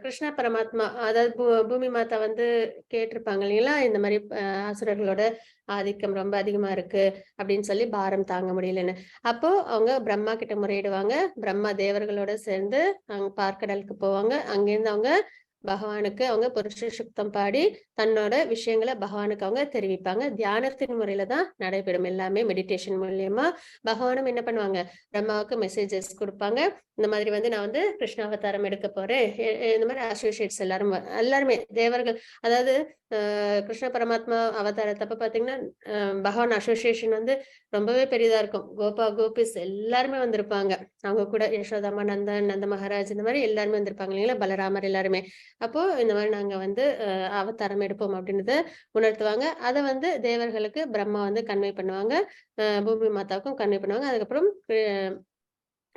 கிருஷ்ண பரமாத்மா, அதாவது பூமி மாதா வந்து கேட்டிருப்பாங்க இல்லைங்களா, இந்த மாதிரி அசுரர்களோட ஆதிக்கம் ரொம்ப அதிகமா இருக்கு அப்படின்னு சொல்லி, பாரம் தாங்க முடியலன்னு. அப்போ அவங்க பிரம்மா கிட்ட முறையிடுவாங்க. பிரம்மா தேவர்களோட சேர்ந்து அங்க பார்க்கடலுக்கு போவாங்க. அங்கிருந்து அவங்க பகவானுக்கு அவங்க புருஷ சுத்தம் பாடி தன்னோட விஷயங்களை பகவானுக்கு அவங்க தெரிவிப்பாங்க. தியானத்தின் முறையில தான் நடைபெறும் எல்லாமே, மெடிடேஷன் மூலியமா. பகவானும் என்ன பண்ணுவாங்க, பிரம்மாவுக்கு மெசேஜஸ் கொடுப்பாங்க. இந்த மாதிரி வந்து நான் வந்து கிருஷ்ண அவதாரம் எடுக்க போறேன், இந்த மாதிரி அசோசியேட்ஸ் எல்லாருமே தேவர்கள், அதாவது கிருஷ்ண பரமாத்மா அவதாரத்தப்ப பாத்தீங்கன்னா பகவான் அசோசியேஷன் வந்து ரொம்பவே பெரியதா இருக்கும். கோபிஸ் எல்லாருமே வந்திருப்பாங்க. அவங்க கூட யசோதாமா, நந்தன், நந்த மகாராஜ், இந்த மாதிரி எல்லாருமே வந்திருப்பாங்க இல்லைங்களா, பலராமர் எல்லாருமே. அப்போ இந்த மாதிரி நாங்க வந்து அவதாரம் எடுப்போம் அப்படின்றத உணர்த்துவாங்க. அதை வந்து தேவர்களுக்கு பிரம்மா வந்து கன்வே பண்ணுவாங்க, பூமி மாதாவுக்கும் கன்வே பண்ணுவாங்க. அதுக்கப்புறம்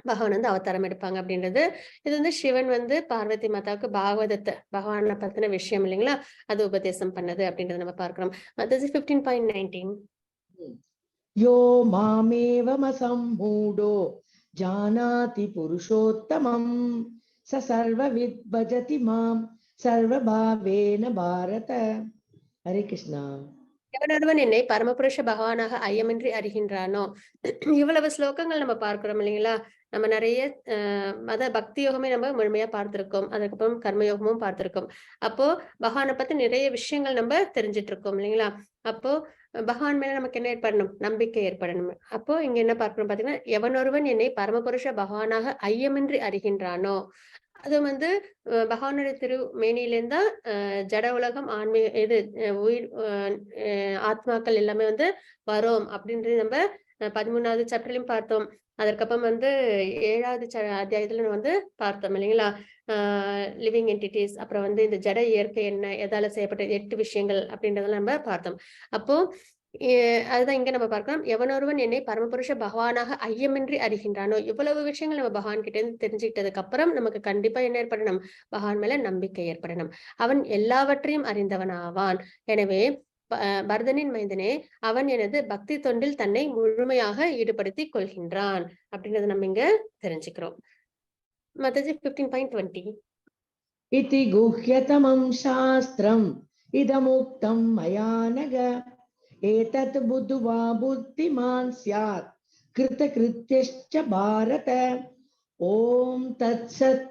பகவான் வந்து அவதாரம் எடுப்பாங்க அப்படின்றது. இது வந்து சிவன் வந்து பார்வதி மாதாவுக்கு பாகவதத்தை, பகவானை பத்தின விஷயம் இல்லைங்களா, அது உபதேசம் பண்ணது அப்படின்றத நம்ம பார்க்கிறோம். அது 15.19. யோ மாமேவமசம்மூடோ ஜானாதி புருஷோத்தமம் ச சர்வவித் பஜதி மாம் सर्वभावेन भारत. हरे कृष्णा. எவனொருவன் என்னை பரமபுருஷ பகவானாக ஐயமின்றி அறிகின்றானோ. இவ்வளவு ஸ்லோகங்கள் நம்ம பார்க்கிறோம் இல்லைங்களா? நம்ம நிறைய மத பக்தி யோகமே நம்ம முழுமையா பார்த்திருக்கோம். அதுக்கப்புறம் கர்மயோகமும் பார்த்திருக்கோம். அப்போ பகவானை பத்தி நிறைய விஷயங்கள் நம்ம தெரிஞ்சிட்டு இருக்கோம் இல்லைங்களா? அப்போ பகவான் மேல நமக்கு என்ன ஏற்படணும்? நம்பிக்கை ஏற்படணும். அப்போ இங்க என்ன பார்க்கணும் பாத்தீங்கன்னா, எவனொருவன் என்னை பரமபுருஷ பகவானாக ஐயமின்றி அறிகின்றானோ. அது வந்து பகவானுடைய திருமேனியிலேருந்து தான் ஜட உலகம் ஆன்மீக இது உயிர் ஆத்மாக்கள் எல்லாமே வந்து வரும் அப்படின்றது நம்ம 13வது சாப்டர்லயும் பார்த்தோம். அதற்கப்புறம் வந்து 7வது அத்தியாயத்துல நம்ம வந்து பார்த்தோம் இல்லைங்களா? லிவிங் என்டிட்டிஸ், அப்புறம் வந்து இந்த ஜட இயற்கை என்ன, எதால செய்யப்பட்ட 8 விஷயங்கள் அப்படின்றதெல்லாம் நம்ம பார்த்தோம். அப்போ அதுதான் இங்க நம்ம பார்க்கலாம். எவனொருவன் என்னை பரமபுருஷ பகவானாக ஐயமின்றி அறிகின்றானோ. இவ்வளவு விஷயங்கள் நம்ம பகவான் கிட்ட இருந்து தெரிஞ்சுக்கிட்டதுக்கு அப்புறம் நமக்கு கண்டிப்பா என்ன ஏற்படணும்? பகவான் மேல நம்பிக்கை ஏற்படணும். அவன் எல்லாவற்றையும் அறிந்தவன் ஆவான். எனவே பரதனின் மைந்தனே, அவன் எனது பக்தி தொண்டில் தன்னை முழுமையாக ஈடுபடுத்திக் கொள்கின்றான் அப்படின்றத நம்ம இங்க தெரிஞ்சுக்கிறோம். மாதாஜி 15.20 इति गुह्यतमं शास्त्रम् इदमुक्तं मया नघ एतत् बुद्ध्वा बुद्धिमान् स्यात् कृतकृत्यश्च भारत. ओम तत्सत्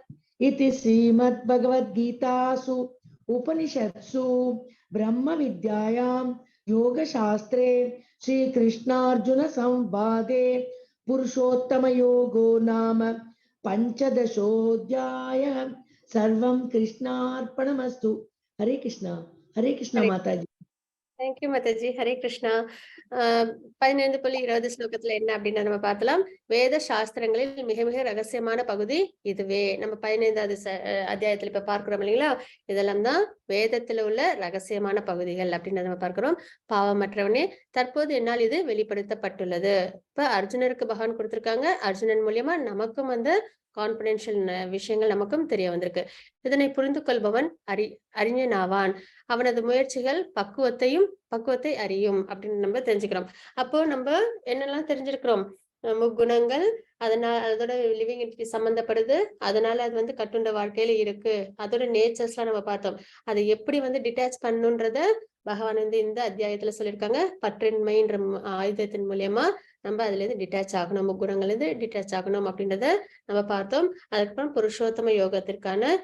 इति श्रीमद्भगवद्गीतासु उपनिषत्सु ब्रह्मविद्यायां योगशास्त्रे श्रीकृष्णार्जुन संवादे पुरुषोत्तमयोगो नाम पंचदशोऽध्यायः. सर्वं कृष्णार्पणमस्तु. हरे कृष्णा. हरे कृष्णा माताजी. தேங்க்யூ மாதாஜி. ஹரே கிருஷ்ணா. 15.20 ஸ்லோகத்துல என்ன அப்படின்னு நம்ம பார்த்தலாம். வேத சாஸ்திரங்களில் மிக மிக ரகசியமான பகுதி இதுவே. நம்ம 15வது அத்தியாயத்துல இப்ப பார்க்கிறோம் இல்லைங்களா? இதெல்லாம் தான் வேதத்துல உள்ள ரகசியமான பகுதிகள் அப்படின்னு நம்ம பார்க்கிறோம். பாவமற்றவனே, தற்போது என்னால் இது வெளிப்படுத்தப்பட்டுள்ளது. இப்ப அர்ஜுனருக்கு பகவான் கொடுத்திருக்காங்க. அர்ஜுனன் மூலியமா நமக்கும் வந்து கான்பிடென்ஷியல் விஷயங்கள் நமக்கும் தெரிய வந்திருக்கு. இதனை புரிந்து கொள்பவன் அறிஞனாவான். அவனது முயற்சிகள் பக்குவத்தை அறியும் அப்படின்னு நம்ம தெரிஞ்சுக்கிறோம். அப்போ நம்ம என்னெல்லாம் தெரிஞ்சிருக்கிறோம்? முக்குணங்கள், அதோட லிவிங் என்டிட்டி சம்பந்தப்படுது. அதனால அது வந்து கட்டுண்ட வாழ்க்கையில இருக்கு. அதோட நேச்சர்ஸ் எல்லாம் நம்ம பார்த்தோம். அதை எப்படி வந்து டிட்டாச் பண்ணுன்றத பகவான் வந்து இந்த அத்தியாயத்துல சொல்லியிருக்காங்க. பற்றின்மைன்ற ஆயுதத்தின் மூலியமா நம்ம அதுல இருந்து டிட்டாச் ஆகணும், முக்குணங்கள்ல இருந்து டிட்டாச் ஆகணும் அப்படின்றத நம்ம பார்த்தோம். அதுக்கப்புறம் புருஷோத்தம யோகத்திற்கான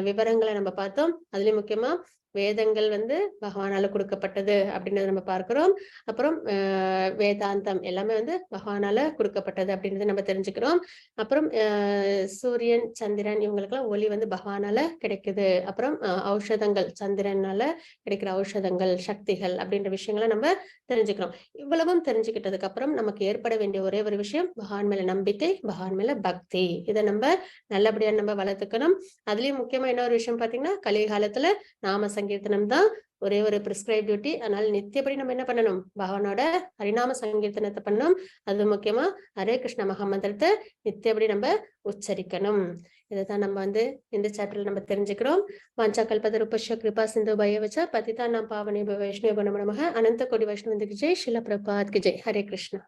விவரங்களை நம்ம பார்த்தோம். அதுலயும் முக்கியமா வேதங்கள் வந்து பகவானால கொடுக்கப்பட்டது அப்படின்றத நம்ம பார்க்கிறோம். அப்புறம் வேதாந்தம் எல்லாமே வந்து பகவானால கொடுக்கப்பட்டது அப்படின்றத நம்ம தெரிஞ்சுக்கிறோம். அப்புறம் சூரியன், சந்திரன் இவங்களுக்கெல்லாம் ஒளி வந்து பகவானால கிடைக்குது. அப்புறம் ஔஷதங்கள், சந்திரனால கிடைக்கிற ஔஷதங்கள், சக்திகள் அப்படின்ற விஷயங்களை நம்ம தெரிஞ்சுக்கிறோம். இவ்வளவும் தெரிஞ்சுக்கிட்டதுக்கு அப்புறம் நமக்கு ஏற்பட வேண்டிய ஒரே ஒரு விஷயம் பகவான் மேல நம்பிக்கை, பகவான் மேல பக்தி. இதை நம்ம நல்லபடியா நம்ம வளர்த்துக்கணும். அதுலயும் முக்கியமா என்ன ஒரு விஷயம் பாத்தீங்கன்னா, கலிகாலத்துல நாம சங்கீர்த்தனம் தான் ஒரே ஒரு பிரிஸ்கிரைப் டியூட்டி. அதனால நித்தியப்படி நம்ம என்ன பண்ணணும்? பகவானோட ஹரிநாம சங்கீர்த்தனத்தை பண்ணணும். அது முக்கியமா ஹரே கிருஷ்ண மகாமந்திரத்தை நித்தியப்படி நம்ம உச்சரிக்கணும். இதைதான் நம்ம வந்து இந்த சாப்டர்ல நம்ம தெரிஞ்சுக்கிறோம். வாஞ்சா கல்பதருபஸ்ய கிருபா சிந்து பயவச்ச பதிதா நாம் பாவனே வைஷ்ணவ நமः. அனந்த கோடி வைஷ்ணவ ஜெய். ஸ்ரீல பிரபாத் கி ஜெய். ஹரே கிருஷ்ணா.